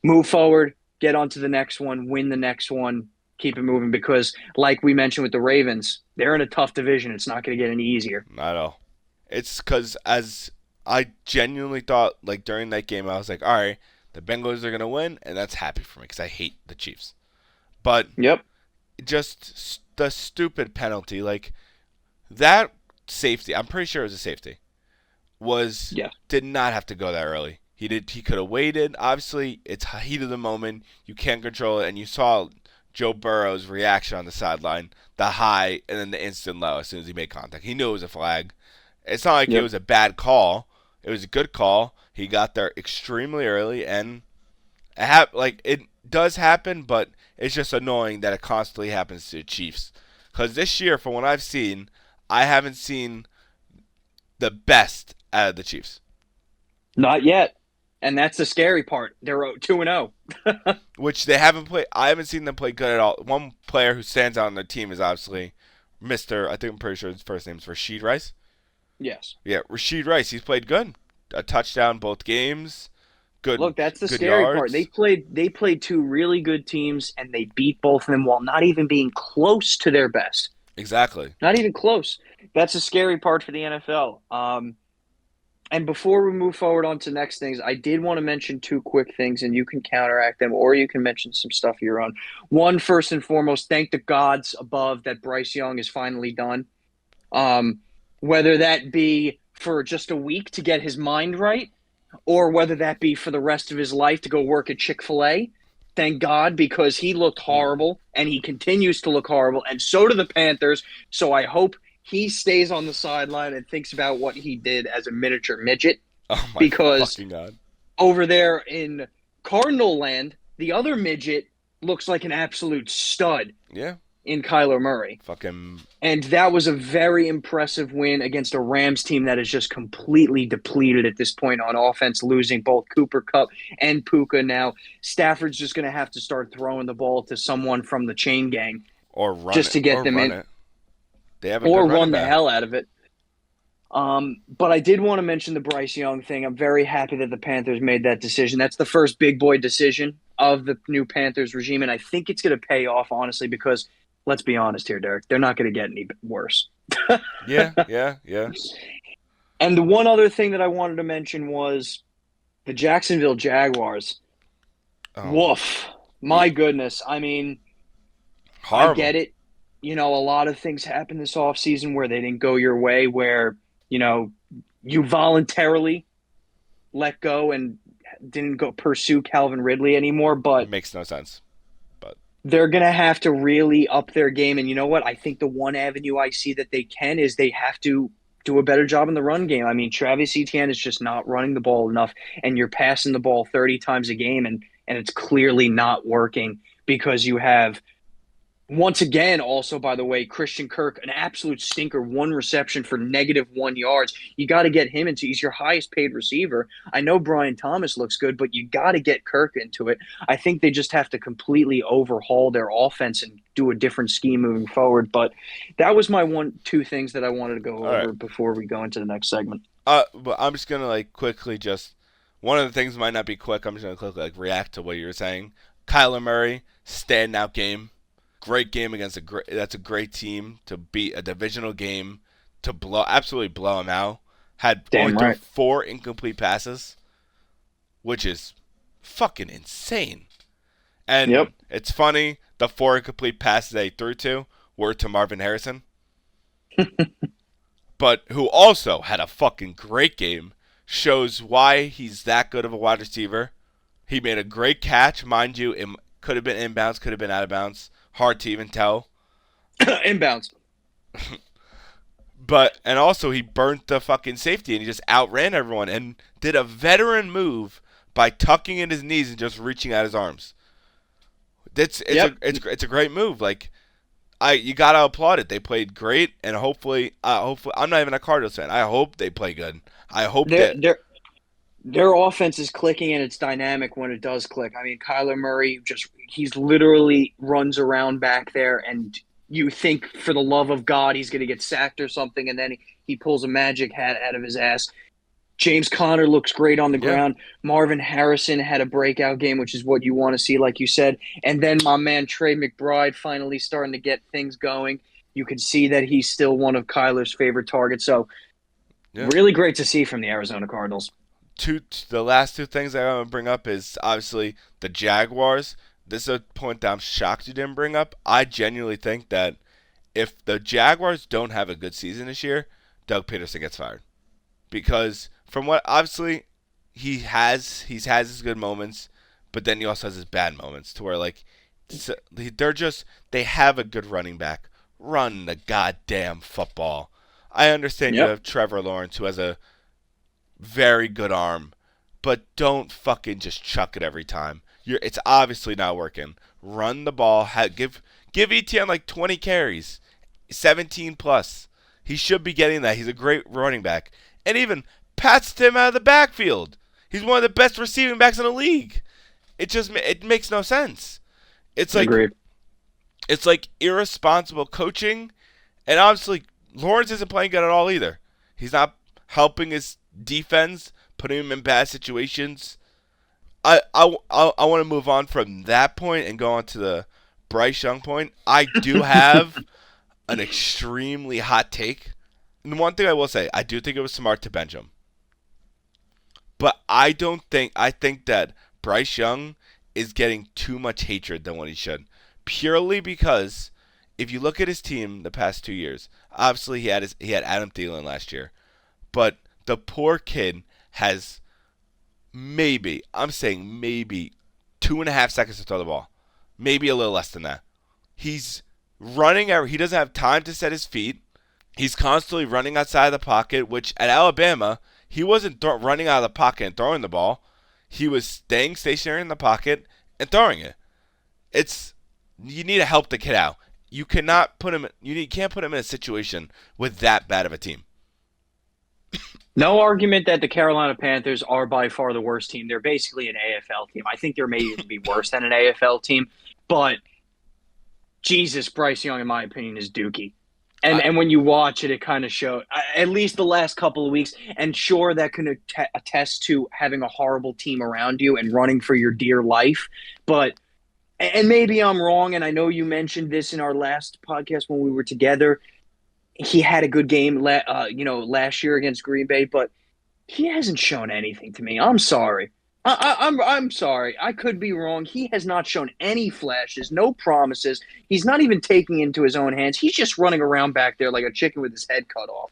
move forward, get on to the next one, win the next one, keep it moving, because like we mentioned with the Ravens, they're in a tough division. It's not going to get any easier. Not at all. It's because as I genuinely thought, like during that game, I was like, all right, the Bengals are going to win, and that's happy for me because I hate the Chiefs. But just the stupid penalty, like that safety, I'm pretty sure it was a safety, did not have to go that early. He could have waited. Obviously, it's heat of the moment. You can't control it, and you saw Joe Burrow's reaction on the sideline, the high and then the instant low as soon as he made contact. He knew it was a flag. It's not like it was a bad call. It was a good call. He got there extremely early, and it does happen, but it's just annoying that it constantly happens to the Chiefs. Because this year, from what I've seen, I haven't seen the best out of the Chiefs. Not yet. And that's the scary part. They're 2-0. Which they haven't played. I haven't seen them play good at all. One player who stands out on their team is obviously I'm pretty sure his first name is Rashid Rice. Yes. Yeah, Rashid Rice. He's played good. A touchdown both games. good Look, that's the good scary part. They yards. played two really good teams, and they beat both of them while not even being close to their best. Exactly. Not even close. That's the scary part for the NFL. And before we move forward on to next things, I did want to mention two quick things, and you can counteract them, or you can mention some stuff of your own. One, first and foremost, thank the gods above that Bryce Young is finally done. Whether that be for just a week to get his mind right, or whether that be for the rest of his life to go work at Chick-fil-A. Thank God, because he looked horrible, and he continues to look horrible, and so do the Panthers. So I hope he stays on the sideline and thinks about what he did as a miniature midget, Oh my because fucking god. over there in Cardinal land, the other midget looks like an absolute stud Yeah. in Kyler Murray. Fucking And that was a very impressive win against a Rams team that is just completely depleted at this point on offense, losing both Cooper Kupp and Puka now. Stafford's just going to have to start throwing the ball to someone from the chain gang or run just it. to get Or them run in. it. They have a Or good running run the back. hell out of it. But I did want to mention the Bryce Young thing. I'm very happy that the Panthers made that decision. That's the first big boy decision of the new Panthers regime, and I think it's going to pay off, honestly, because let's be honest here, Derek, they're not going to get any worse. Yeah. And the one other thing that I wanted to mention was the Jacksonville Jaguars. Oh, Woof. My goodness. I mean, horrible. I get it. You know, a lot of things happened this offseason where they didn't go your way, where, you know, you voluntarily let go and didn't go pursue Calvin Ridley anymore, but It makes no sense. But they're going to have to really up their game. And you know what? I think the one avenue I see that they can is they have to do a better job in the run game. I mean, Travis Etienne is just not running the ball enough, and you're passing the ball 30 times a game, and it's clearly not working because you have – once again, also, by the way, Christian Kirk, an absolute stinker, one reception for -1 yards. You got to get him into – he's your highest paid receiver. I know Brian Thomas looks good, but you got to get Kirk into it. I think they just have to completely overhaul their offense and do a different scheme moving forward. But that was my two things that I wanted to go over before we go into the next segment. But I'm just going to, quickly just – one of the things might not be quick. I'm just going to quickly, react to what you were saying. Kyler Murray, standout game. Great game against that's a great team to beat a divisional game, to absolutely blow them out. Had only threw 4 incomplete passes, which is fucking insane. And It's funny, the 4 incomplete passes they threw to were to Marvin Harrison, but who also had a fucking great game. Shows why he's that good of a wide receiver. He made a great catch, mind you. It could have been inbounds, could have been out of bounds. Hard to even tell. Inbounds. And also he burnt the fucking safety and he just outran everyone and did a veteran move by tucking in his knees and just reaching out his arms. It's a great move. You gotta applaud it. They played great, and hopefully I'm not even a Cardinals fan. I hope they play good. I hope their offense is clicking and it's dynamic when it does click. I mean, Kyler Murray he's literally runs around back there, and you think for the love of God he's going to get sacked or something, and then he pulls a magic hat out of his ass. James Conner looks great on the ground. Marvin Harrison had a breakout game, which is what you want to see, like you said. And then my man Trey McBride finally starting to get things going. You can see that he's still one of Kyler's favorite targets. So really great to see from the Arizona Cardinals. The last 2 things I want to bring up is obviously the Jaguars. This is a point that I'm shocked you didn't bring up. I genuinely think that if the Jaguars don't have a good season this year, Doug Peterson gets fired. Because from what obviously he's had his good moments, but then he also has his bad moments to where they have a good running back. Run the goddamn football. I understand you have Trevor Lawrence, who has a very good arm, but don't fucking just chuck it every time. It's obviously not working. Run the ball. Give Etienne 20 carries, 17 plus. He should be getting that. He's a great running back, and even passed him out of the backfield. He's one of the best receiving backs in the league. It makes no sense. It's irresponsible coaching, and obviously Lawrence isn't playing good at all either. He's not helping his defense, putting him in bad situations. I want to move on from that point and go on to the Bryce Young point. I do have an extremely hot take. And one thing I will say, I do think it was smart to bench him. But I think that Bryce Young is getting too much hatred than what he should. Purely because if you look at his team the past 2 years, obviously he had Adam Thielen last year. But the poor kid has I'm saying maybe 2.5 seconds to throw the ball. Maybe a little less than that. He's he doesn't have time to set his feet. He's constantly running outside the pocket, which at Alabama, he wasn't running out of the pocket and throwing the ball. He was staying stationary in the pocket and throwing it. You need to help the kid out. You cannot put him. Can't put him in a situation with that bad of a team. No argument that the Carolina Panthers are by far the worst team. They're basically an AFL team. I think they're maybe even be worse than an AFL team. But Jesus, Bryce Young, in my opinion, is dookie. And when you watch it, it kind of shows, at least the last couple of weeks, and sure, that can attest to having a horrible team around you and running for your dear life. But, and maybe I'm wrong, and I know you mentioned this in our last podcast when we were together. He had a good game, last year against Green Bay, but he hasn't shown anything to me. I'm sorry. I'm sorry. I could be wrong. He has not shown any flashes, no promises. He's not even taking it into his own hands. He's just running around back there like a chicken with his head cut off.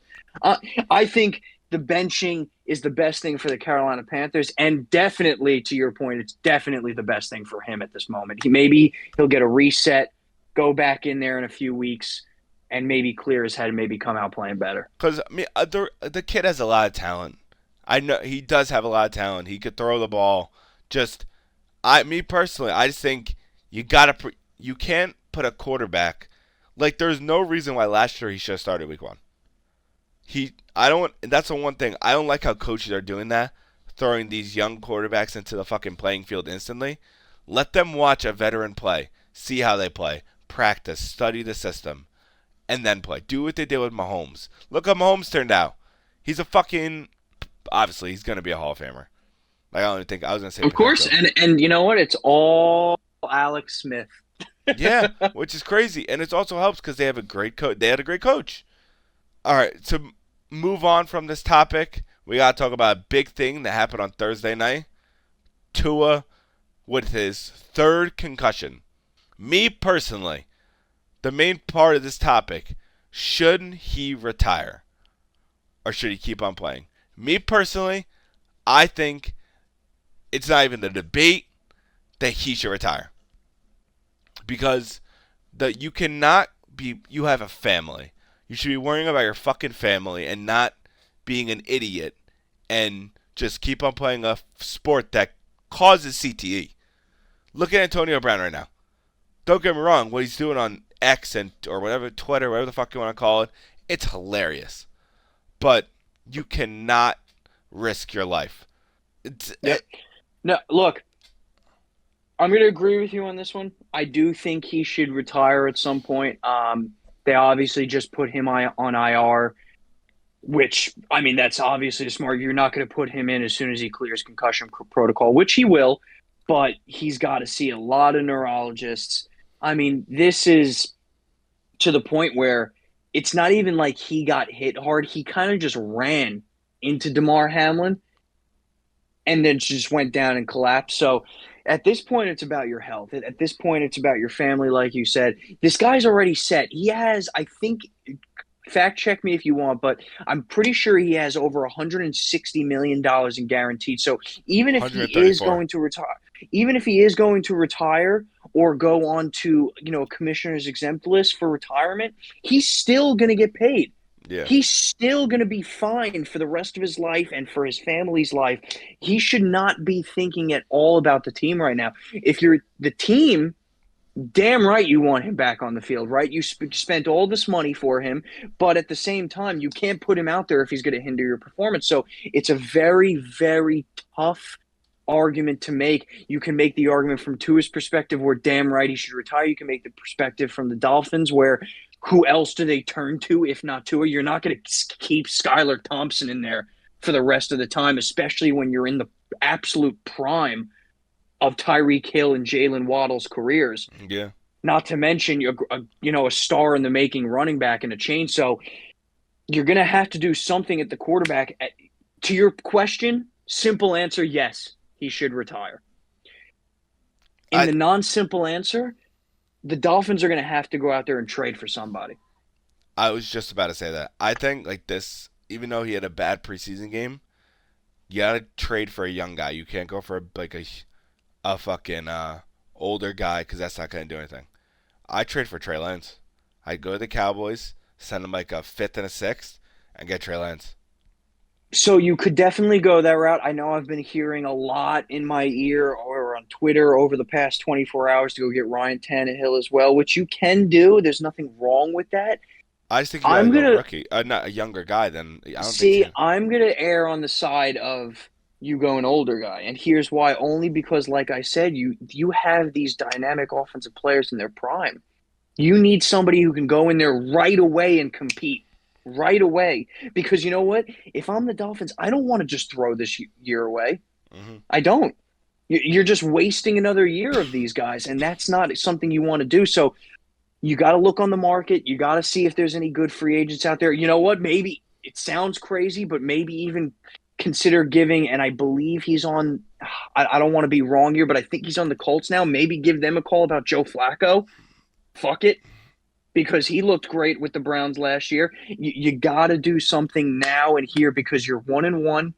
I think the benching is the best thing for the Carolina Panthers, and definitely, to your point, it's definitely the best thing for him at this moment. Maybe he'll get a reset, go back in there in a few weeks, and maybe clear his head and maybe come out playing better. Because the kid has a lot of talent. I know he does have a lot of talent. He could throw the ball. Me personally, I just think you can't put a quarterback. Like, there's no reason why last year he should have started week 1. That's the one thing. I don't like how coaches are doing that, throwing these young quarterbacks into the fucking playing field instantly. Let them watch a veteran play, see how they play, practice, study the system, and then play. Do what they did with Mahomes. Look how Mahomes turned out. He's a fucking... Obviously, he's going to be a Hall of Famer. Like, I don't even think... I was going to say... Of course, and you know what? It's all Alex Smith. Yeah, which is crazy. And it also helps because they have a great coach. They had a great coach. All right, to move on from this topic, we got to talk about a big thing that happened on Thursday night. Tua with his 3rd concussion. Me, personally, the main part of this topic, shouldn't he retire? Or should he keep on playing? Me personally, I think it's not even a debate that he should retire. Because you have a family. You should be worrying about your fucking family and not being an idiot and just keep on playing a sport that causes CTE. Look at Antonio Brown right now. Don't get me wrong, what he's doing on X or whatever, Twitter, whatever the fuck you want to call it, it's hilarious. But you cannot risk your life. No, look, I'm going to agree with you on this one. I do think he should retire at some point. They obviously just put him on IR, which, I mean, that's obviously smart. You're not going to put him in as soon as he clears concussion protocol, which he will, but he's got to see a lot of neurologists. I mean, this is to the point where it's not even like he got hit hard. He kind of just ran into Damar Hamlin and then just went down and collapsed. So at this point, it's about your health. At this point, it's about your family, like you said. This guy's already set. He has, I think, fact check me if you want, but I'm pretty sure he has over $160 million in guaranteed. So even if he is going to retire, or go on to, a commissioner's exempt list for retirement, he's still going to get paid. Yeah. He's still going to be fine for the rest of his life and for his family's life. He should not be thinking at all about the team right now. If you're the team, damn right you want him back on the field, right? You spent all this money for him, but at the same time, you can't put him out there if he's going to hinder your performance. So it's a very, very tough argument to make. You can make the argument from Tua's perspective where damn right he should retire. You can make the perspective from the Dolphins where who else do they turn to if not Tua? You're not going to keep Skylar Thompson in there for the rest of the time, especially when you're in the absolute prime of Tyreek Hill and Jalen Waddle's careers. Yeah. Not to mention a star in the making running back and a chain. So you're going to have to do something at the quarterback. To your question, simple answer, yes, he should retire. The non-simple answer, the Dolphins are going to have to go out there and trade for somebody. I was just about to say that. I think like this, even though he had a bad preseason game, you gotta trade for a young guy. You can't go for a fucking older guy because that's not gonna do anything. I trade for Trey Lance. I'd go to the Cowboys, send him like a fifth and a sixth, and get Trey Lance. So you could definitely go that route. I know I've been hearing a lot in my ear or on Twitter over the past 24 hours to go get Ryan Tannehill as well, which you can do. There's nothing wrong with that. I just think you gotta go rookie, not a younger guy. Then I don't see. think I'm gonna err on the side of you go an older guy, and here's why: only because, like I said, you have these dynamic offensive players in their prime. You need somebody who can go in there right away and compete right away. Because you know what? If I'm the Dolphins, I don't want to just throw this year away. Mm-hmm. I don't. You're just wasting another year of these guys, and that's not something you want to do. So you got to look on the market. You got to see if there's any good free agents out there. You know what? Maybe it sounds crazy, but maybe even consider giving, and I believe he's on, I don't want to be wrong here, but I think he's on the Colts now. Maybe give them a call about Joe Flacco. Fuck it. Because he looked great with the Browns last year. You got to do something now and here because you're 1-1.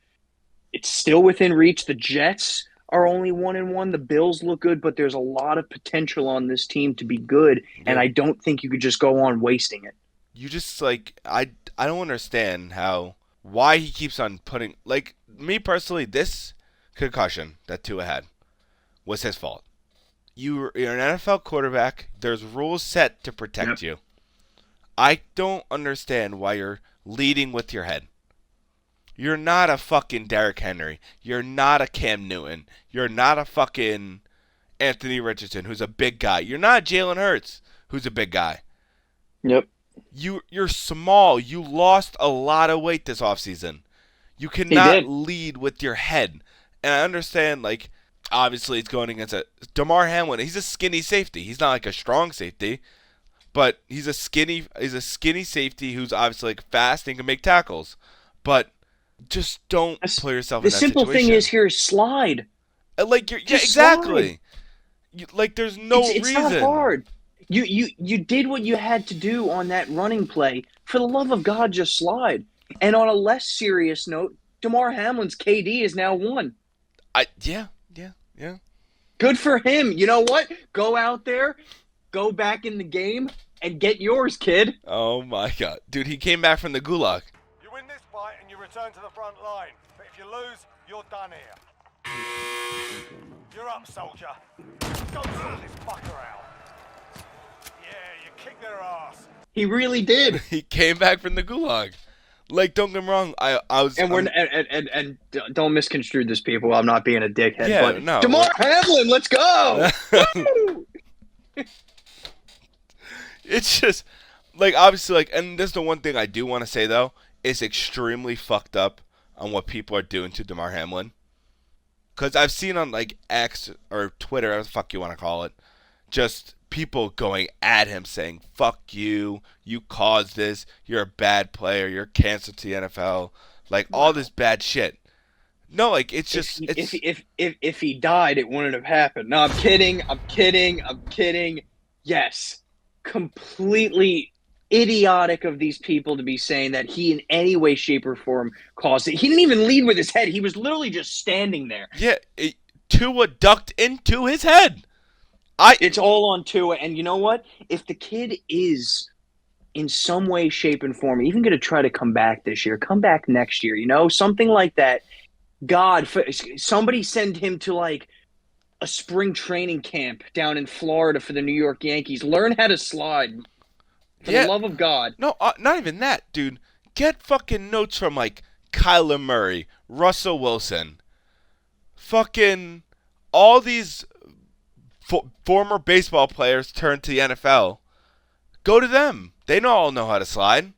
It's still within reach. The Jets are only 1-1. The Bills look good, but there's a lot of potential on this team to be good, and I don't think you could just go on wasting it. You just like I don't understand why he keeps on putting me personally. This concussion that Tua had was his fault. You're an NFL quarterback. There's rules set to protect you. I don't understand why you're leading with your head. You're not a fucking Derrick Henry. You're not a Cam Newton. You're not a fucking Anthony Richardson, who's a big guy. You're not Jalen Hurts, who's a big guy. Yep. You're small. You lost a lot of weight this offseason. You cannot lead with your head. And I understand, obviously it's going against Damar Hamlin. He's a skinny safety. He's not like a strong safety, but he's a skinny safety who's obviously fast and can make tackles. But just don't put yourself in that situation. The simple thing is here, slide. Exactly. There's no reason. It's not hard. You did what you had to do on that running play. For the love of God, just slide. And on a less serious note, Damar Hamlin's KD is now 1. Yeah. Good for him. You know what? Go out there, go back in the game, and get yours, kid. Oh, my God. Dude, he came back from the gulag. You win this fight and you return to the front line. But if you lose, you're done here. You're up, soldier. Go sort this fucker out. Yeah, you kicked their ass. He really did. He came back from the gulag. Don't get me wrong. I was and don't misconstrue this, people. I'm not being a dickhead. Yeah, but no. Damar Hamlin, let's go. It's just obviously and this is the one thing I do want to say though. It's extremely fucked up on what people are doing to Damar Hamlin. Because I've seen on X or Twitter, whatever the fuck you want to call it, just people going at him saying, fuck you, you caused this, you're a bad player, you're cancer to the NFL, all this bad shit. No, it's just if he died, it wouldn't have happened. No, I'm kidding. Yes. Completely idiotic of these people to be saying that he in any way, shape, or form caused it. He didn't even lead with his head. He was literally just standing there. Yeah, Tua ducked into his head. It's all on Tua, and you know what? If the kid is in some way, shape, and form even going to try to come back this year, come back next year, something like that, God, somebody send him to a spring training camp down in Florida for the New York Yankees. Learn how to slide. For the love of God. No, not even that, dude. Get fucking notes from Kyler Murray, Russell Wilson, fucking all these former baseball players turned to the NFL. Go to them. They all know how to slide.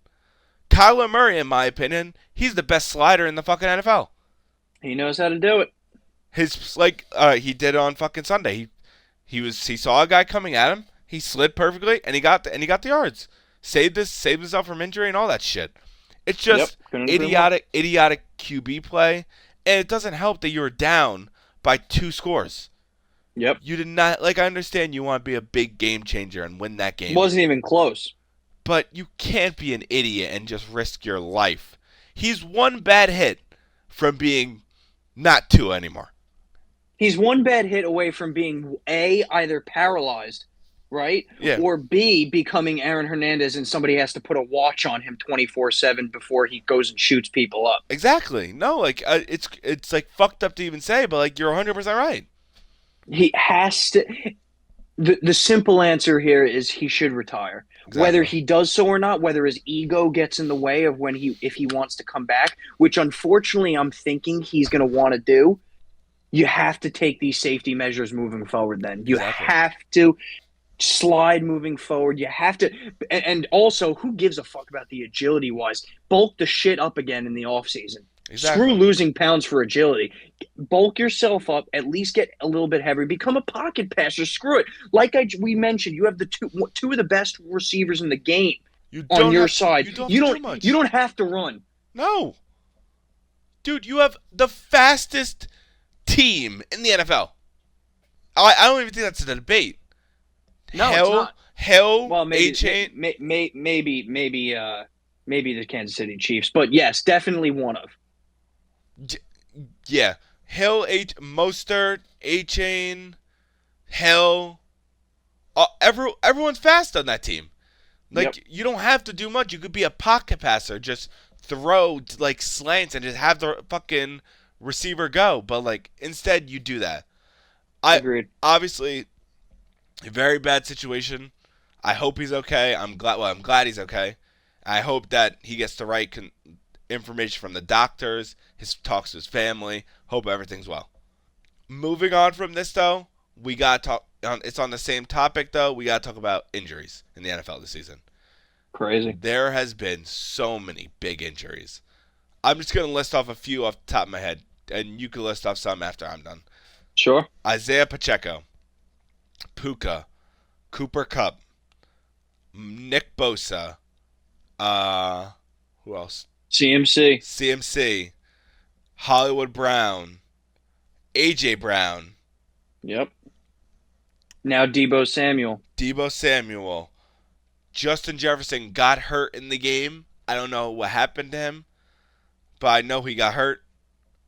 Kyler Murray, in my opinion, he's the best slider in the fucking NFL. He knows how to do it. His he did on fucking Sunday. He saw a guy coming at him. He slid perfectly, and he got the yards. Saved himself from injury and all that shit. It's Yep. just Couldn't agree more. idiotic QB play, and it doesn't help that you were down by 2 scores. Yep. You did not I understand you want to be a big game changer and win that game, Wasn't even close. but you can't be an idiot and just risk your life. He's one bad hit from being not Tua anymore. He's one bad hit away from being A, either paralyzed, right? Yeah. Or B, becoming Aaron Hernandez and somebody has to put a watch on him 24/7 before he goes and shoots people up. Exactly. No, it's like fucked up to even say, but like you're 100% right. He has to. The simple answer here is he should retire. Exactly. Whether he does so or not, whether his ego gets in the way of if he wants to come back, which unfortunately I'm thinking he's going to want to do. You have to take these safety measures moving forward. Then you Exactly. have to slide moving forward. You have to, and also, who gives a fuck about the agility wise? Bulk the shit up again in the offseason. Exactly. Screw losing pounds for agility. Bulk yourself up. At least get a little bit heavier. Become a pocket passer. Screw it. Like we mentioned, you have the two of the best receivers in the game on your side. You don't have to run. No, dude, you have the fastest team in the NFL. I don't even think that's a debate. No, it's not. Well, maybe the Kansas City Chiefs, but yes, definitely one of. Yeah, Hill, Mostert, A-Chain, Hill. Everyone's fast on that team. Like, You don't have to do much. You could be a pocket passer, just throw like slants and just have the fucking receiver go. But like instead, you do that. Agreed. Obviously, a very bad situation. I hope he's okay. I'm glad he's okay. I hope that he gets the right information from the doctors. His talks to his family. Hope everything's well. Moving on from this though, we got to talk. It's on the same topic though. We got to talk about injuries in the NFL this season. Crazy. There has been so many big injuries. I'm just gonna list off a few off the top of my head, and you can list off some after I'm done. Sure. Isaiah Pacheco, Puka, Cooper Kupp, Nick Bosa, who else? CMC, Hollywood Brown, AJ Brown. Yep. Now Deebo Samuel. Justin Jefferson got hurt in the game. I don't know what happened to him, but I know he got hurt.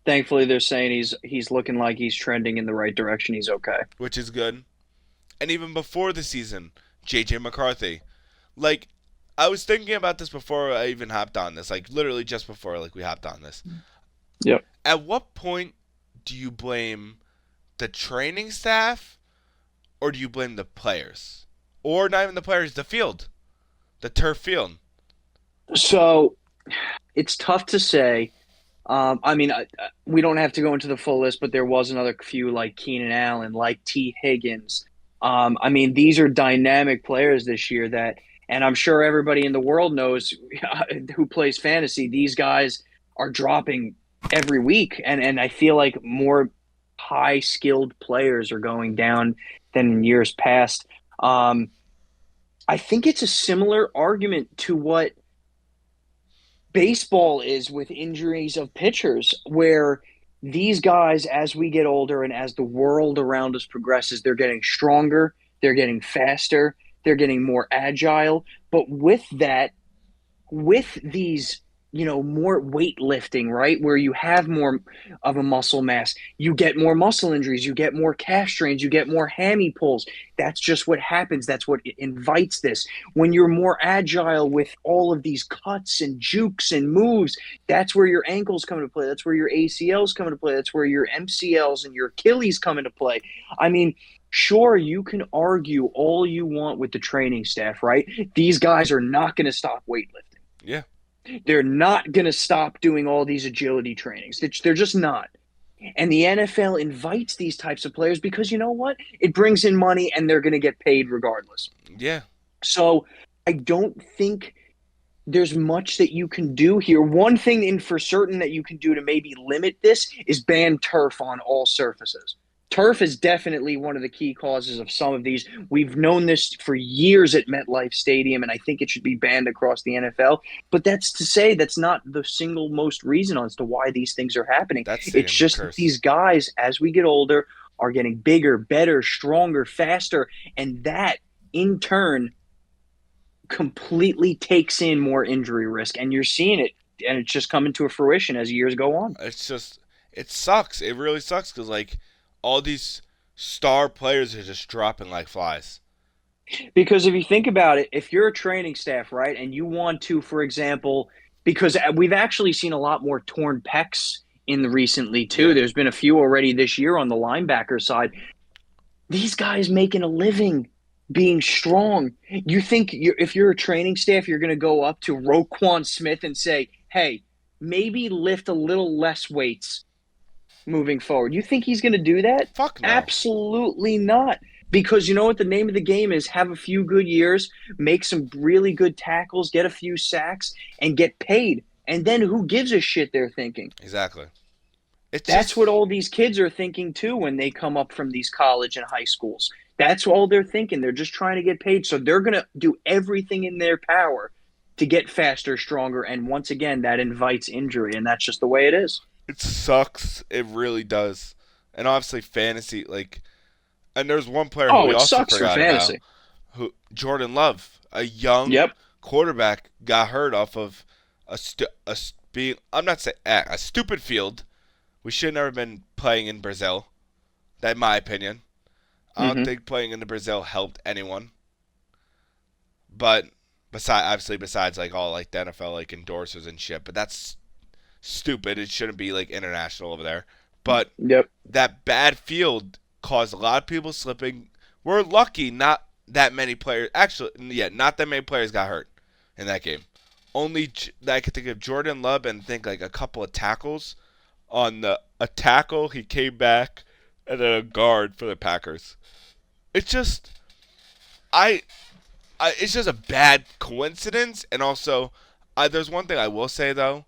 Thankfully, they're saying he's looking like he's trending in the right direction. He's okay. Which is good. And even before the season, J.J. McCarthy. Like, I was thinking about this before I even hopped on this. Like, literally just before we hopped on this. Yep. At what point do you blame the training staff or do you blame the players? Or not even the players, the field. The turf field. So, it's tough to say. We don't have to go into the full list, but there was another few like Keenan Allen, like T. Higgins. These are dynamic players this year and I'm sure everybody in the world knows who plays fantasy. These guys are dropping every week, and I feel like more high-skilled players are going down than in years past. I think it's a similar argument to what baseball is with injuries of pitchers, where these guys, as we get older and as the world around us progresses, they're getting stronger, they're getting faster, they're getting more agile. But with these, more weightlifting, right, where you have more of a muscle mass, you get more muscle injuries, you get more calf strains, you get more hammy pulls. That's just what happens. That's what invites this. When you're more agile with all of these cuts and jukes and moves, that's where your ankles come into play. That's where your ACLs come into play. That's where your MCLs and your Achilles come into play. Sure, you can argue all you want with the training staff, right? These guys are not going to stop weightlifting. Yeah. They're not going to stop doing all these agility trainings. They're just not. And the NFL invites these types of players because you know what? It brings in money and they're going to get paid regardless. Yeah. So I don't think there's much that you can do here. One thing in for certain that you can do to maybe limit this is ban turf on all surfaces. Turf is definitely one of the key causes of some of these. We've known this for years at MetLife Stadium, and I think it should be banned across the NFL. But that's to say that's not the single most reason as to why these things are happening. That It's stadium's a just that curse. these guys, as we get older, are getting bigger, better, stronger, faster, and that in turn completely takes in more injury risk. And you're seeing it, and it's just coming to a fruition as years go on. It's just it sucks. It really sucks because like all these star players are just dropping like flies. Because if you think about it, if you're a training staff, right, and you want to, for example, because we've actually seen a lot more torn pecs in the recently too. Yeah. There's been a few already this year on the linebacker side. These guys making a living being strong. You think if you're a training staff, you're going to go up to Roquan Smith and say, hey, maybe lift a little less weights moving forward. You think he's going to do that? Fuck no. Absolutely not. Because you know what the name of the game is? Have a few good years, make some really good tackles, get a few sacks, and get paid. And then who gives a shit they're thinking? Exactly. That's what all these kids are thinking too when they come up from these college and high schools. That's all they're thinking. They're just trying to get paid. So they're going to do everything in their power to get faster, stronger. And once again, that invites injury. And that's just the way it is. It sucks. It really does. And obviously fantasy, like, and there's one player who we it also sucks for forgot fantasy. about, who Jordan Love, a young quarterback, got hurt off of a stupid field. We should have never been playing in Brazil. That's my opinion. I don't think playing in Brazil helped anyone. But besides like all like the NFL like endorsers and shit, but that's stupid. It shouldn't be like international over there. But that bad field caused a lot of people slipping. We're lucky not that many players. Actually, yeah, not that many players got hurt in that game. Only I could think of Jordan Love and think like a couple of tackles. On a tackle, he came back, and then a guard for the Packers. It's just, it's just a bad coincidence. And also, there's one thing I will say though,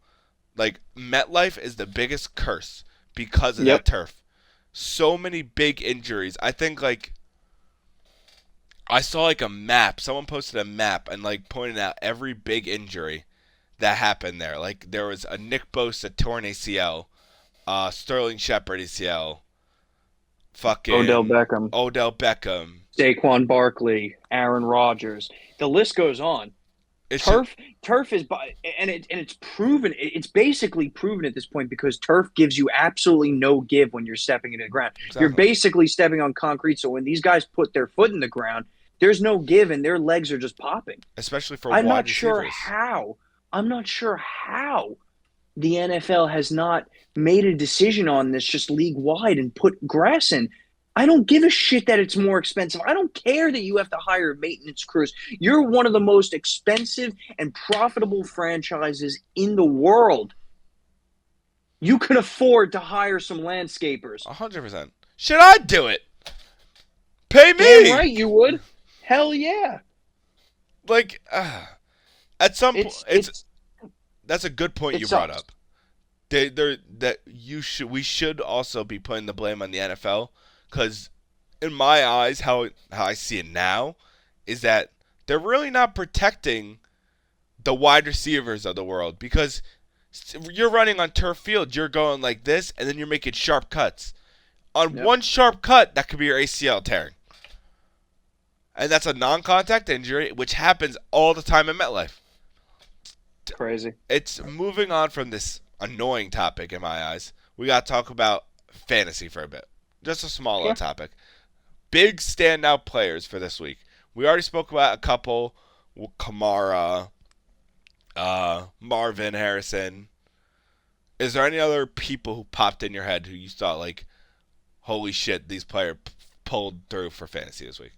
like MetLife is the biggest curse because of that turf. So many big injuries. I think like I saw like a map. Someone posted a map and like pointed out every big injury that happened there. Like there was a Nick Bosa torn ACL. Sterling Shepard ACL, fucking Odell Beckham, Saquon Barkley, Aaron Rodgers. The list goes on. Turf is, and it's proven. It's basically proven at this point because turf gives you absolutely no give when you're stepping into the ground. Exactly. You're basically stepping on concrete. So when these guys put their foot in the ground, there's no give, and their legs are just popping. Especially for wide receivers. I'm not sure how the NFL has not made a decision on this just league-wide and put grass in. I don't give a shit that it's more expensive. I don't care that you have to hire maintenance crews. You're one of the most expensive and profitable franchises in the world. You can afford to hire some landscapers. 100%. Should I do it? Pay me! Damn right you would. Hell yeah. Like, at some point, that's a good point you brought up. We should also be putting the blame on the NFL because, in my eyes, how I see it now is that they're really not protecting the wide receivers of the world because you're running on turf field, you're going like this, and then you're making sharp cuts. On one sharp cut, that could be your ACL tearing. And that's a non-contact injury, which happens all the time in MetLife. Crazy. It's moving on from this annoying topic in my eyes. We got to talk about fantasy for a bit. Just a smaller topic. Big standout players for this week. We already spoke about a couple. Kamara, Marvin Harrison. Is there any other people who popped in your head who you thought like, holy shit, these players pulled through for fantasy this week?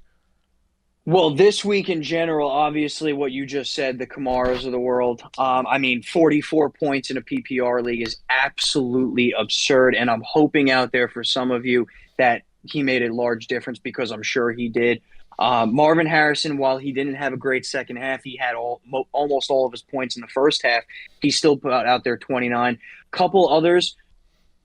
Well, this week in general, obviously what you just said, the Kamaras of the world. 44 points in a PPR league is absolutely absurd, and I'm hoping out there for some of you that he made a large difference because I'm sure he did. Marvin Harrison, while he didn't have a great second half, he had almost all of his points in the first half. He still put out there 29. Couple others.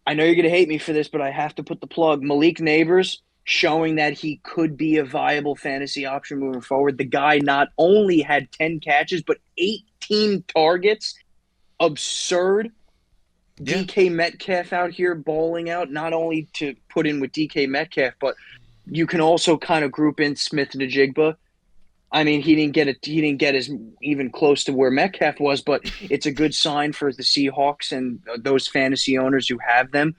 I know you're going to hate me for this, but I have to put the plug. Malik Neighbors showing that he could be a viable fantasy option moving forward. The guy not only had 10 catches, but 18 targets. Absurd. Yeah. DK Metcalf out here bowling out, not only to put in with DK Metcalf, but you can also kind of group in Smith Najigba. I mean, he didn't get as even close to where Metcalf was, but it's a good sign for the Seahawks and those fantasy owners who have them.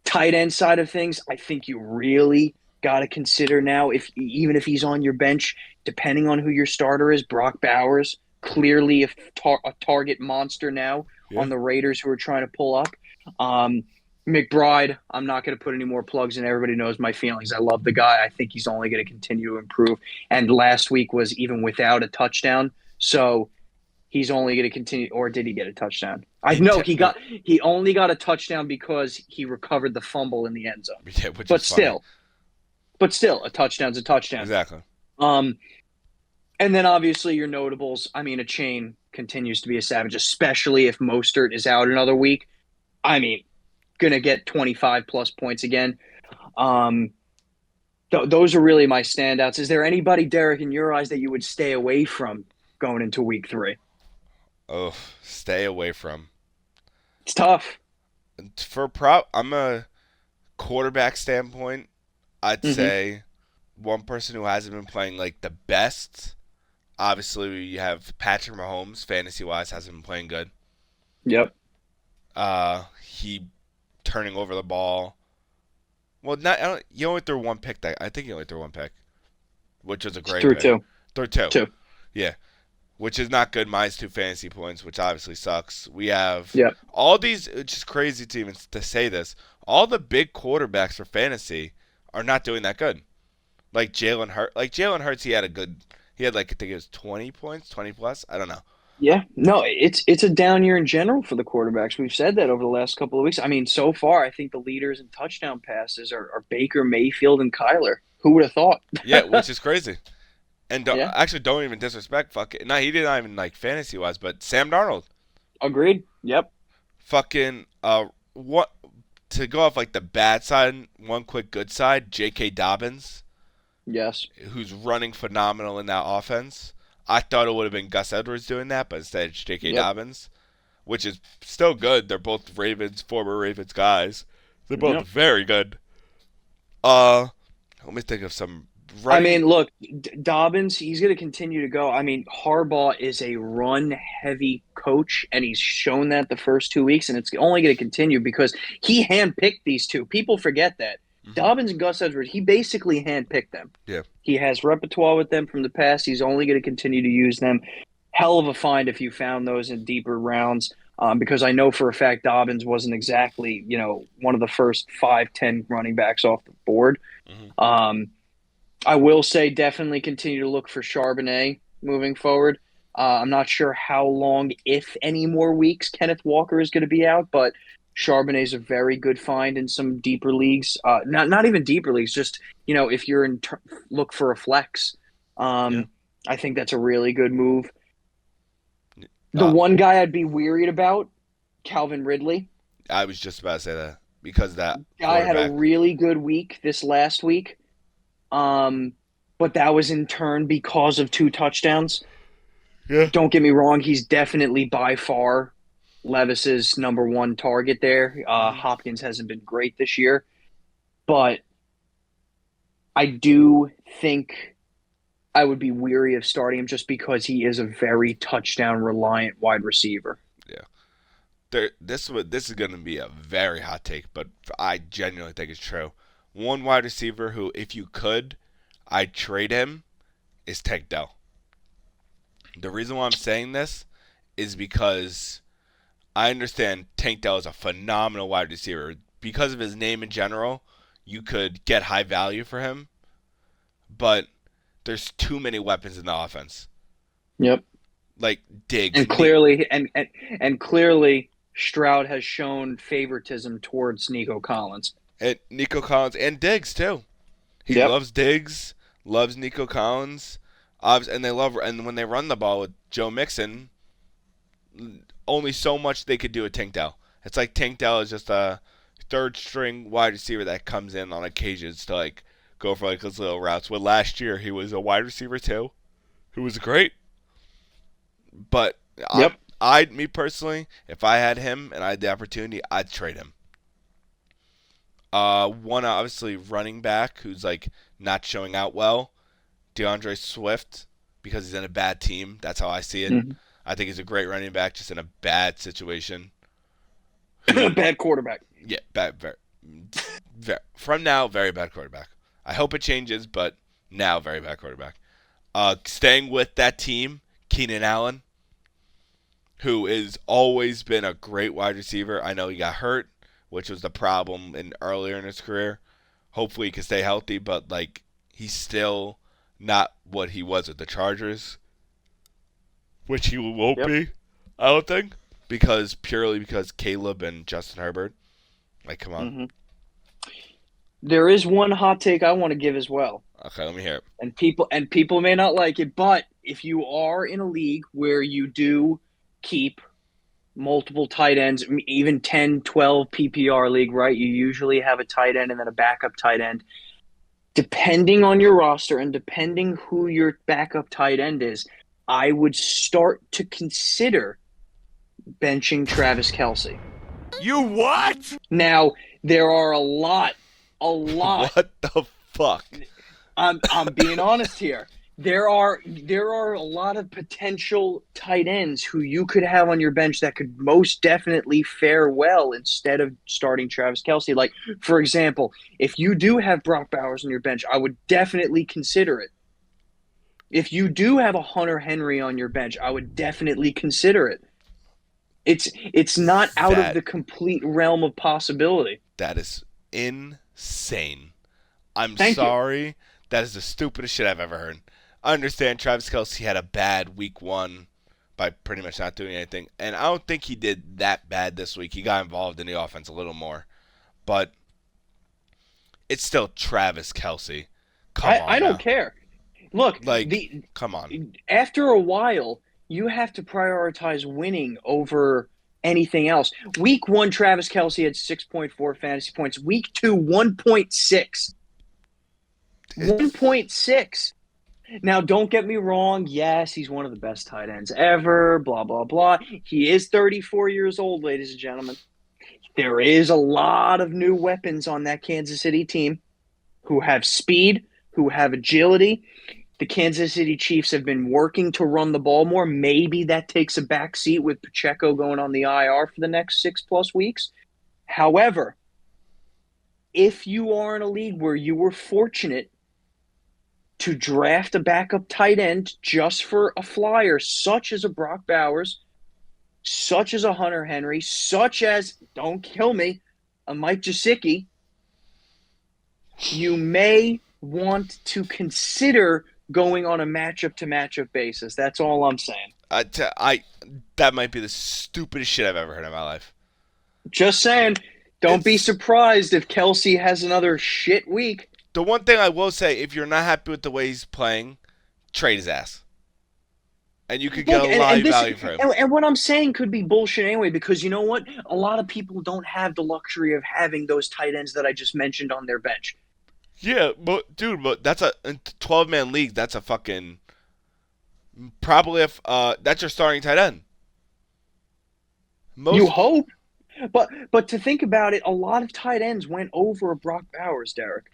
Tight end side of things, I think you really got to consider now, even if he's on your bench, depending on who your starter is. Brock Bowers, clearly a target monster now on the Raiders, who are trying to pull up. McBride, I'm not going to put any more plugs in. Everybody knows my feelings. I love the guy. I think he's only going to continue to improve. And last week was even without a touchdown. So he's only going to continue. Or did he get a touchdown? I know he only got a touchdown because he recovered the fumble in the end zone. Yeah, but still, a touchdown's a touchdown. Exactly. And then obviously your notables. I mean, a chain continues to be a savage, especially if Mostert is out another week. I mean, going to get 25 plus points again. Those are really my standouts. Is there anybody, Derek, in your eyes that you would stay away from going into week 3? Oh, stay away from. It's tough. I'm a quarterback standpoint. I'd say one person who hasn't been playing like the best. Obviously, you have Patrick Mahomes. Fantasy-wise, hasn't been playing good. Yep. He turning over the ball. Well, you only threw one pick. I think you only threw one pick, which was a great pick. Threw two. Yeah, which is not good. Minus 2 fantasy points, which obviously sucks. We have all these. It's just crazy to even to say this. All the big quarterbacks for fantasy are not doing that good. Like Jalen Hurts, he had like I think it was 20 points, 20 plus. I don't know. Yeah, no, it's a down year in general for the quarterbacks. We've said that over the last couple of weeks. I mean, so far, I think the leaders in touchdown passes are Baker Mayfield and Kyler. Who would have thought? Yeah, which is crazy. And don't even disrespect fucking. No, he didn't even like fantasy wise, but Sam Darnold. Agreed. Yep. Fucking what to go off like the bad side? One quick good side. J.K. Dobbins. Yes. Who's running phenomenal in that offense. I thought it would have been Gus Edwards doing that, but instead it's J.K. Dobbins, which is still good. They're both former Ravens guys. They're both very good. Let me think of some. I mean, look, Dobbins, he's going to continue to go. I mean, Harbaugh is a run-heavy coach, and he's shown that the first 2 weeks, and it's only going to continue because he handpicked these two. People forget that. Dobbins and Gus Edwards, he basically handpicked them. Yeah. He has repertoire with them from the past. He's only going to continue to use them. Hell of a find if you found those in deeper rounds, because I know for a fact Dobbins wasn't exactly, one of the first 5-10 running backs off the board. I will say definitely continue to look for Charbonnet moving forward. I'm not sure how long, if any more weeks, Kenneth Walker is going to be out, but Charbonnet is a very good find in some deeper leagues. Not even deeper leagues, just if you're look for a flex. I think that's a really good move. The one guy I'd be worried about, Calvin Ridley. I was just about to say that because that guy had a really good week this last week, but that was in turn because of 2 touchdowns. Yeah. Don't get me wrong; he's definitely by far Levis's number 1 target there. Hopkins hasn't been great this year, but I do think I would be weary of starting him just because he is a very touchdown-reliant wide receiver. Yeah. This is going to be a very hot take, but I genuinely think it's true. One wide receiver who, if you could, I'd trade him is Tank Dell. The reason why I'm saying this is because I understand Tank Dell is a phenomenal wide receiver. Because of his name in general, you could get high value for him. But there's too many weapons in the offense. Yep. Like Diggs. And clearly Stroud has shown favoritism towards Nico Collins. And Nico Collins and Diggs too. He loves Diggs. loves Nico Collins, and when they run the ball with Joe Mixon, only so much they could do with Tank Dell. It's like Tank Dell is just a third string wide receiver that comes in on occasions to like go for like his little routes. Well, last year he was a wide receiver too, who was great. But Yep. me personally, if I had him and I had the opportunity, I'd trade him. One obviously running back who's like not showing out well, DeAndre Swift, because he's in a bad team. That's how I see it. Mm-hmm. I think he's a great running back, just in a bad situation. Bad quarterback. Yeah, bad. From now, very bad quarterback. I hope it changes, but now very bad quarterback. Staying with that team, Keenan Allen, who has always been a great wide receiver. I know he got hurt, which was the problem earlier in his career. Hopefully he can stay healthy, but like he's still not what he was with the Chargers, which he won't be, I don't think, purely because Caleb and Justin Herbert. Like, come on. Mm-hmm. There is one hot take I want to give as well. Okay, let me hear it. And people may not like it, but if you are in a league where you do keep multiple tight ends, even 10, 12 PPR league, right? You usually have a tight end and then a backup tight end. Depending on your roster and depending who your backup tight end is, I would start to consider benching Travis Kelce. You what? Now, there are a lot. What the fuck? I'm being honest here. There are a lot of potential tight ends who you could have on your bench that could most definitely fare well instead of starting Travis Kelce. Like, for example, if you do have Brock Bowers on your bench, I would definitely consider it. If you do have a Hunter Henry on your bench, I would definitely consider it. It's not out of the complete realm of possibility. That is insane. I'm Thank sorry. you. That is the stupidest shit I've ever heard. I understand Travis Kelce had a bad week 1 by pretty much not doing anything. And I don't think he did that bad this week. He got involved in the offense a little more. But it's still Travis Kelce. I don't care. Look, like, come on. After a while, you have to prioritize winning over anything else. Week 1, Travis Kelce had 6.4 fantasy points. Week 2, 1.6. 1.6. Now, don't get me wrong. Yes, he's one of the best tight ends ever, blah, blah, blah. He is 34 years old, ladies and gentlemen. There is a lot of new weapons on that Kansas City team who have speed, who have agility. The Kansas City Chiefs have been working to run the ball more. Maybe that takes a back seat with Pacheco going on the IR for the next 6+ weeks. However, if you are in a league where you were fortunate to draft a backup tight end just for a flyer, such as a Brock Bowers, such as a Hunter Henry, such as, don't kill me, a Mike Gesicki, you may want to consider going on a matchup-to-matchup basis. That's all I'm saying. That might be the stupidest shit I've ever heard in my life. Just saying, don't be surprised if Kelce has another shit week. The one thing I will say, if you're not happy with the way he's playing, trade his ass. And you could get a lot of value for him. And what I'm saying could be bullshit anyway, because you know what? A lot of people don't have the luxury of having those tight ends that I just mentioned on their bench. Yeah, but that's a 12-man league. That's a fucking probably that's your starting tight end. You hope, but to think about it, a lot of tight ends went over Brock Bowers, Derek.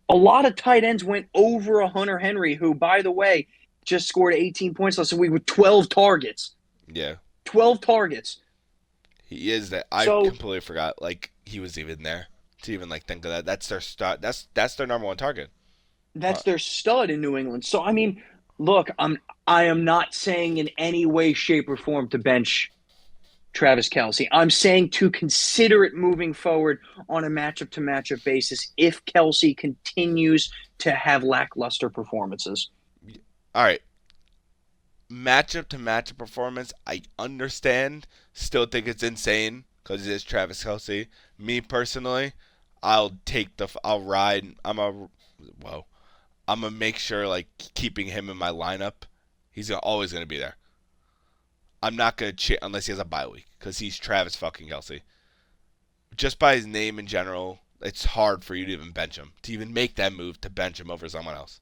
A lot of tight ends went over a Hunter Henry, who, by the way, just scored 18 points last week with 12 targets. Yeah, 12 targets. He is that. I completely forgot. Like he was even there. To even like think of that, that's their start. That's their number one target. That's their stud in New England. So I mean, look, I am not saying in any way, shape, or form to bench Travis Kelce. I'm saying to consider it moving forward on a matchup-to-matchup basis if Kelce continues to have lackluster performances. All right, matchup-to-matchup performance, I understand. Still think it's insane because it is Travis Kelce. Me personally, I'll ride. I'm gonna make sure like keeping him in my lineup. He's always gonna be there. I'm not gonna unless he has a bye week because he's Travis fucking Kelsey. Just by his name in general, it's hard for you to even bench him, to even make that move to bench him over someone else.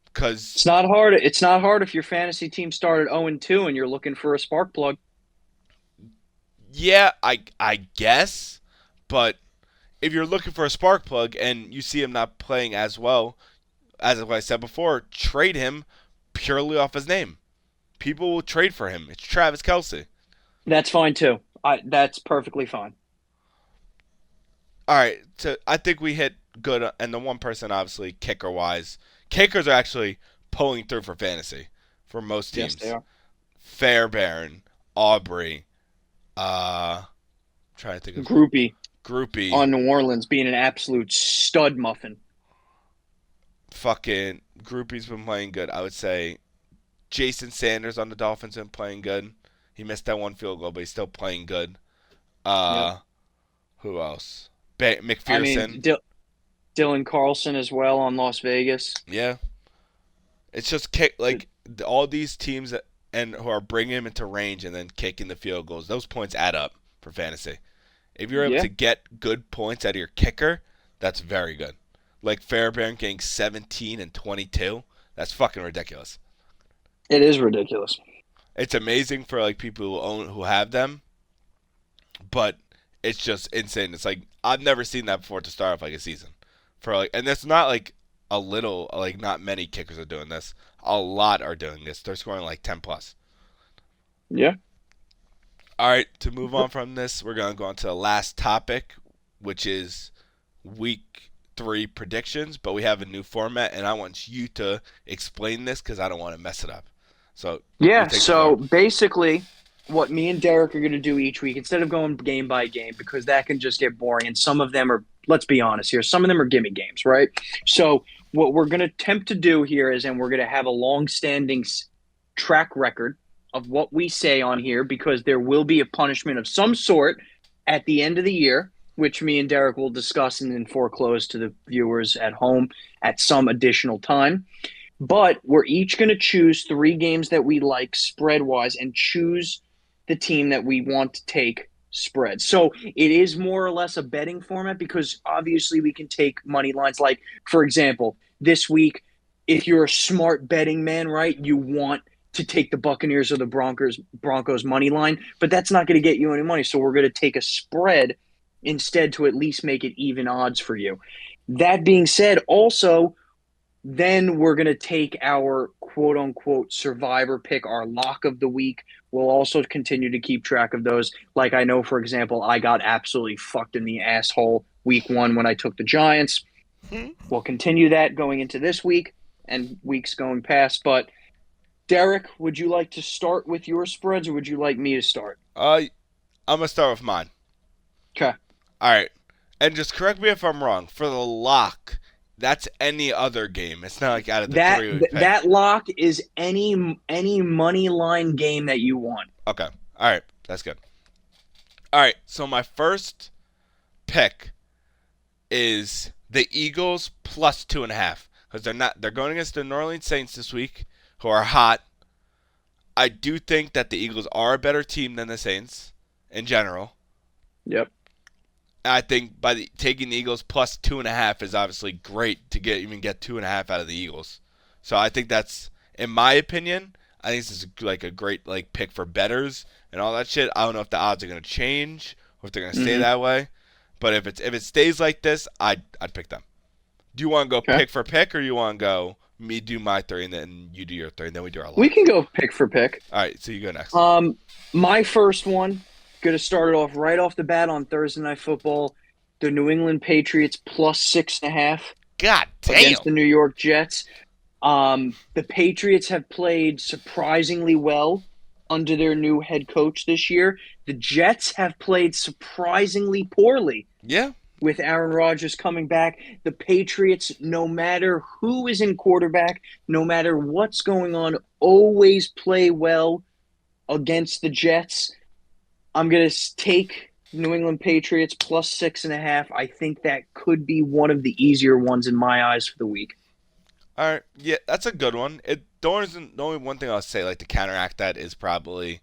Because It's not hard. It's not hard if your fantasy team started 0-2 and you're looking for a spark plug. yeah, I guess, but if you're looking for a spark plug and you see him not playing as well, as I said before, trade him purely off his name. People will trade for him. It's Travis Kelsey. That's fine too. That's perfectly fine. All right, so I think we hit good, and the one person obviously kicker wise, kickers are actually pulling through for fantasy for most teams. Yes, they are. Fairbairn, Aubrey, trying to think of Groupie, On New Orleans being an absolute stud muffin. fucking Groupie's been playing good. I would say Jason Sanders on the Dolphins been playing good. He missed that one field goal, but he's still playing good. Yep. Who else? I McPherson. mean, Dylan Carlson as well on Las Vegas. Yeah. It's just like all these teams and who are bringing him into range and then kicking the field goals. Those points add up for fantasy. If you're able to get good points out of your kicker, that's very good. Like Fairbairn getting 17 and 22, that's fucking ridiculous. It is ridiculous. It's amazing for like people who have them, but it's just insane. It's like I've never seen that before to start off like a season. And it's not like a little, like not many kickers are doing this. A lot are doing this. They're scoring like 10 plus. Yeah. All right, to move on from this, we're going to go on to the last topic, which is week 3 predictions, but we have a new format, and I want you to explain this because I don't want to mess it up. So Basically, what me and Derek are going to do each week, instead of going game by game, because that can just get boring, and some of them are, let's be honest here, some of them are gimme games, right? So what we're going to attempt to do here is, and we're going to have a long-standing track record of what we say on here, because there will be a punishment of some sort at the end of the year, which me and Derek will discuss and then foreclose to the viewers at home at some additional time. But we're each going to choose 3 games that we like spread-wise and choose the team that we want to take spread. So it is more or less a betting format, because obviously we can take money lines. Like, for example, this week, if you're a smart betting man, right, you want to take the Buccaneers or the Broncos money line, but that's not going to get you any money. So we're going to take a spread instead to at least make it even odds for you. That being said, also, then we're going to take our quote-unquote survivor pick, our lock of the week. We'll also continue to keep track of those. Like, I know, for example, I got absolutely fucked in the asshole week 1 when I took the Giants. We'll continue that going into this week and weeks going past. But, Derek, would you like to start with your spreads, or would you like me to start? I'm going to start with mine. Okay. All right. And just correct me if I'm wrong. For the lock, that's any other game. It's not like out of the 3 we picked. That lock is any money line game that you want. Okay. All right. That's good. All right. So my first pick is the Eagles plus 2.5, because they're going against the New Orleans Saints this week, who are hot. I do think that the Eagles are a better team than the Saints in general. Yep. I think taking the Eagles plus 2.5 is obviously great to get 2.5 out of the Eagles. So I think that's, in my opinion, I think this is like a great like pick for bettors and all that shit. I don't know if the odds are going to change or if they're going to stay that way. But if it stays like this, I'd pick them. Do you want to go pick for pick, or you want to go me do my 3 and then you do your 3 and then we do our lock? We can go pick for pick. All right, so you go next. My first one, going to start it off right off the bat on Thursday Night Football. The New England Patriots plus 6.5. God damn. Against the New York Jets. The Patriots have played surprisingly well under their new head coach this year. The Jets have played surprisingly poorly. Yeah. With Aaron Rodgers coming back. The Patriots, no matter who is in quarterback, no matter what's going on, always play well against the Jets. I'm going to take New England Patriots plus 6.5. I think that could be one of the easier ones in my eyes for the week. All right, yeah, that's a good one. The only one thing I'll say like to counteract that is probably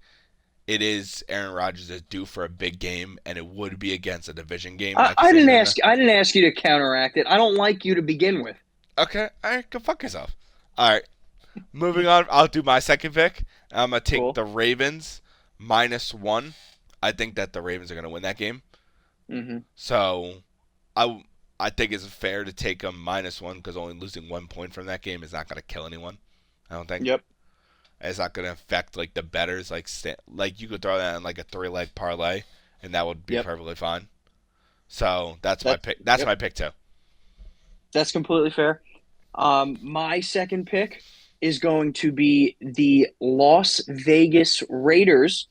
it is Aaron Rodgers is due for a big game, and it would be against a division game I, next I didn't season. ask. I didn't ask you to counteract it. I don't like you to begin with. Okay, all right, go fuck yourself. All right, moving on. I'll do my second pick. I'm gonna take Cool. the Ravens -1. I think that the Ravens are gonna win that game. Mm-hmm. So, I think it's fair to take them -1 because only losing 1 point from that game is not gonna kill anyone. I don't think. Yep. It's not gonna affect like the betters. Like you could throw that in like a 3-leg parlay, and that would be Yep. perfectly fine. So that's my That. pick. That's Yep. my pick too. That's completely fair. My second pick is going to be the Las Vegas Raiders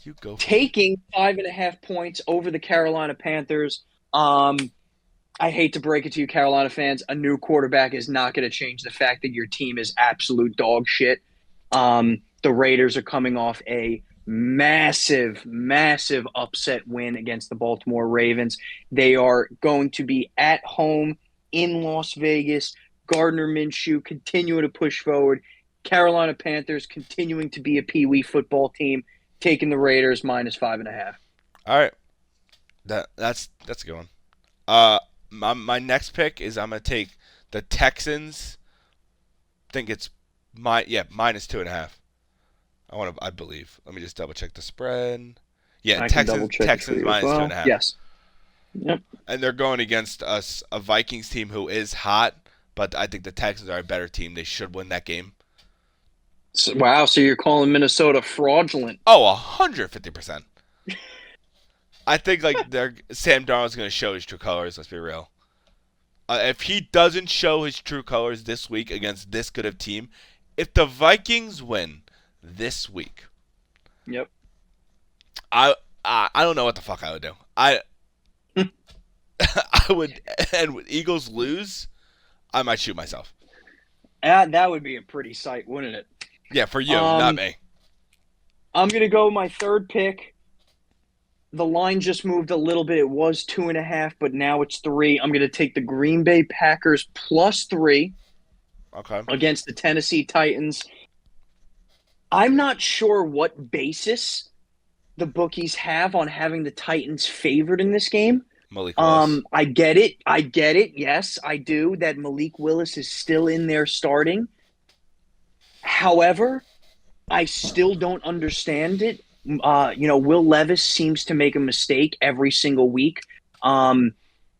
You go. taking 5.5 points over the Carolina Panthers. I hate to break it to you, Carolina fans. A new quarterback is not going to change the fact that your team is absolute dog shit. The Raiders are coming off a massive, massive upset win against the Baltimore Ravens. They are going to be at home in Las Vegas. Gardner Minshew continuing to push forward. Carolina Panthers continuing to be a peewee football team, taking the Raiders -5.5. All right. That's a good one. My next pick is I'm gonna take the Texans. Think it's -2.5. I believe. Let me just double check the spread. Yeah, I can double check it for Texans you as minus two well. and a half. Yes. Yep. And they're going against a Vikings team who is hot, but I think the Texans are a better team. They should win that game. So, wow. So you're calling Minnesota fraudulent? Oh, 150%. I think like Sam Darnold's going to show his true colors. Let's be real. If he doesn't show his true colors this week against this good of team, if the Vikings win this week, Yep. I don't know what the fuck I would do. I would, and with Eagles lose, I might shoot myself. That would be a pretty sight, wouldn't it? Yeah, for you, not me. I'm going to go my third pick. The line just moved a little bit. It was 2.5, but now it's 3. I'm going to take the Green Bay Packers +3 Okay. against the Tennessee Titans. I'm not sure what basis the bookies have on having the Titans favored in this game. Malik Willis. I get it. Yes, I do. That Malik Willis is still in there starting. However, I still don't understand it. Will Levis seems to make a mistake every single week.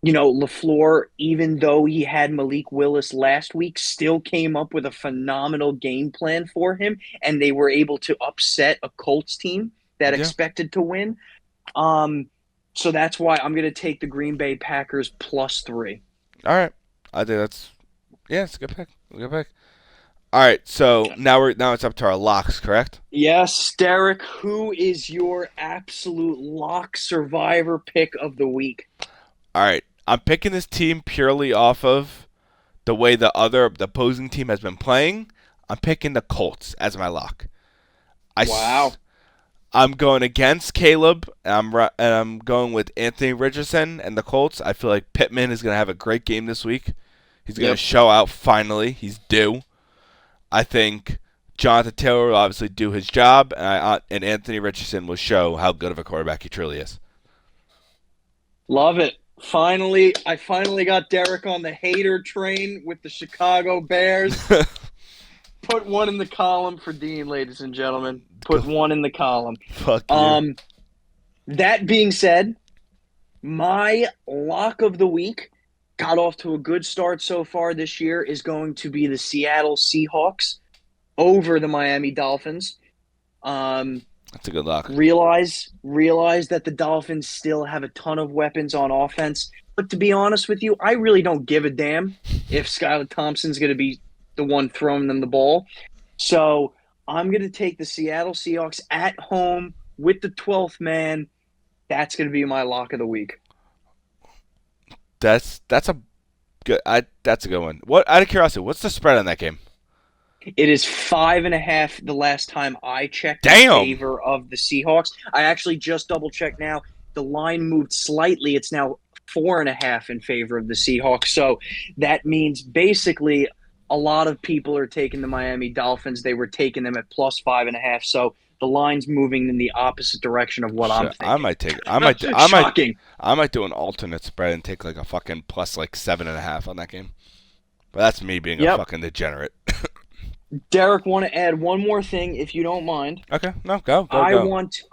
LaFleur, even though he had Malik Willis last week, still came up with a phenomenal game plan for him, and they were able to upset a Colts team that expected to win. So that's why I'm going to take the Green Bay Packers +3. All right. I think it's a good pick. All right, so now it's up to our locks, correct? Yes, Derek, who is your absolute lock survivor pick of the week? All right. I'm picking this team purely off of the way the opposing team has been playing. I'm picking the Colts as my lock. Wow. I'm going against Caleb, and I'm going with Anthony Richardson and the Colts. I feel like Pittman is going to have a great game this week. He's going to show out finally. He's due. I think Jonathan Taylor will obviously do his job, and Anthony Richardson will show how good of a quarterback he truly is. Love it. I finally got Derek on the hater train with the Chicago Bears. Put one in the column for Dean, ladies and gentlemen. Put one in the column. Fuck you. That being said, my lock of the week got off to a good start so far this year is going to be the Seattle Seahawks over the Miami Dolphins. That's a good lock. Realize that the Dolphins still have a ton of weapons on offense. But to be honest with you, I really don't give a damn if Skylar Thompson's going to be the one throwing them the ball. So I'm going to take the Seattle Seahawks at home with the 12th man. That's going to be my lock of the week. That's a good one. What, out of curiosity, what's the spread on that game? It is 5.5 the last time I checked in favor of the Seahawks. I actually just double-checked now. The line moved slightly. It's now 4.5 in favor of the Seahawks. So that means basically A lot of people are taking the Miami Dolphins. They were taking them at +5.5. So the line's moving in the opposite direction of what I'm Shit, I thinking. might take. I Shocking. might do an alternate spread and take like a fucking plus like 7.5 on that game. But that's me being a Yep. fucking degenerate. Derek, want to add one more thing, if you don't mind. Okay, no, go. I want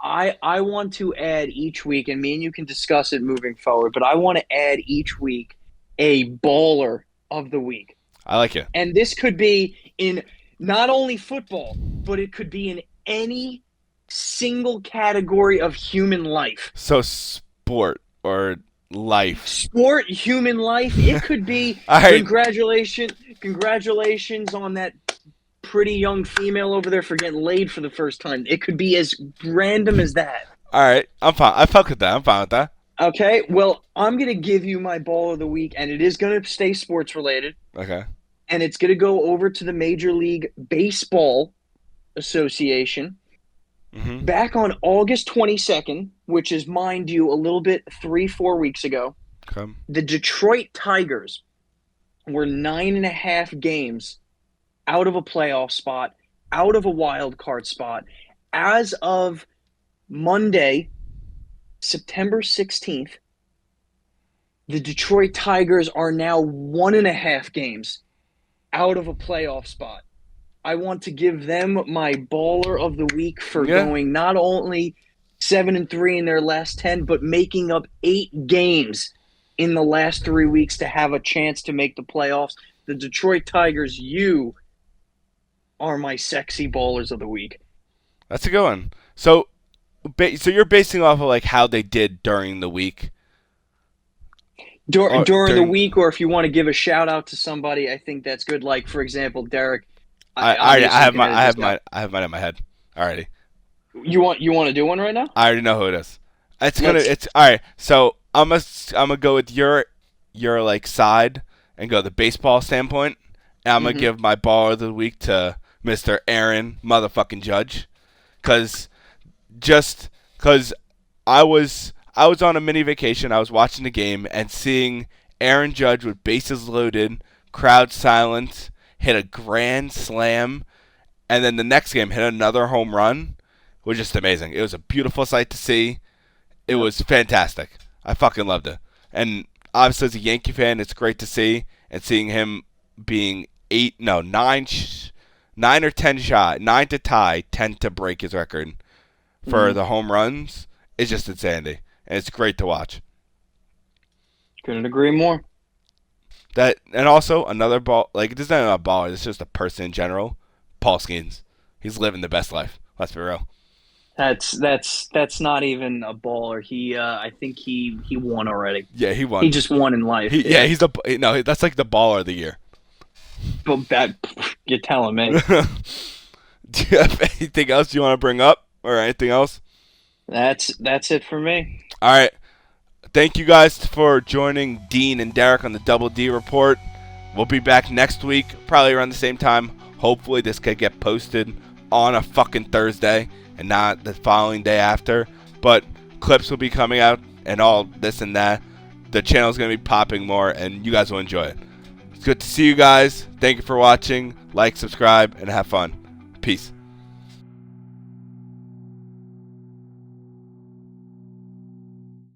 to add each week, and me and you can discuss it moving forward. But I want to add each week a baller of the week, I like it. and this could be in not only football, but it could be in any single category of human life. So sport or life. Sport, human life. It could be All right. congratulations on that pretty young female over there for getting laid for the first time. It could be as random as that. All right, I'm fine. I fuck with that. I'm fine with that. Okay, well, I'm going to give you my ball of the week, and it is going to stay sports related, Okay. and it's going to go over to the Major League Baseball Association. Mm-hmm. Back on August 22nd, which is, mind you, a little bit 3-4 weeks ago, Come. the Detroit Tigers were 9.5 games out of a playoff spot, out of a wild card spot. As of Monday, September 16th, the Detroit Tigers are now 1.5 games out of a playoff spot. I want to give them my baller of the week for going not only 7-3 in their last 10, but making up 8 games in the last 3 weeks to have a chance to make the playoffs. The Detroit Tigers, you are my sexy ballers of the week. That's a good one. So you're basing off of like how they did during the week. During the week, or if you want to give a shout out to somebody, I think that's good. Like, for example, Derek. I have mine in my head already. You want to do one right now? I already know who it is. It's all right. So I'm gonna go with your like side and go the baseball standpoint. And I'm gonna give my baller of the week to Mr. Aaron motherfucking Judge, cause I was on a mini vacation. I was watching the game and seeing Aaron Judge with bases loaded, crowd silent, hit a grand slam, and then the next game hit another home run was just amazing. It was a beautiful sight to see. It was fantastic. I fucking loved it. And obviously as a Yankee fan, it's great to see, and seeing him being 9 or 10 shot, 9 to tie, 10 to break his record for the home runs is just insanity. And it's great to watch. Couldn't agree more. That and also another ball, like this is not a baller, it's just a person in general. Paul Skeens, he's living the best life. Let's be real. That's not even a baller. I think he won already. Yeah, he won. He just won in life. That's like the baller of the year. But that you're telling me. Do you have anything else you want to bring up or anything else? That's it for me. All right. Thank you guys for joining Dean and Derek on the Double D Report. We'll be back next week, probably around the same time. Hopefully this could get posted on a fucking Thursday and not the following day after. But clips will be coming out and all this and that. The channel's going to be popping more and you guys will enjoy it. It's good to see you guys. Thank you for watching. Like, subscribe, and have fun. Peace.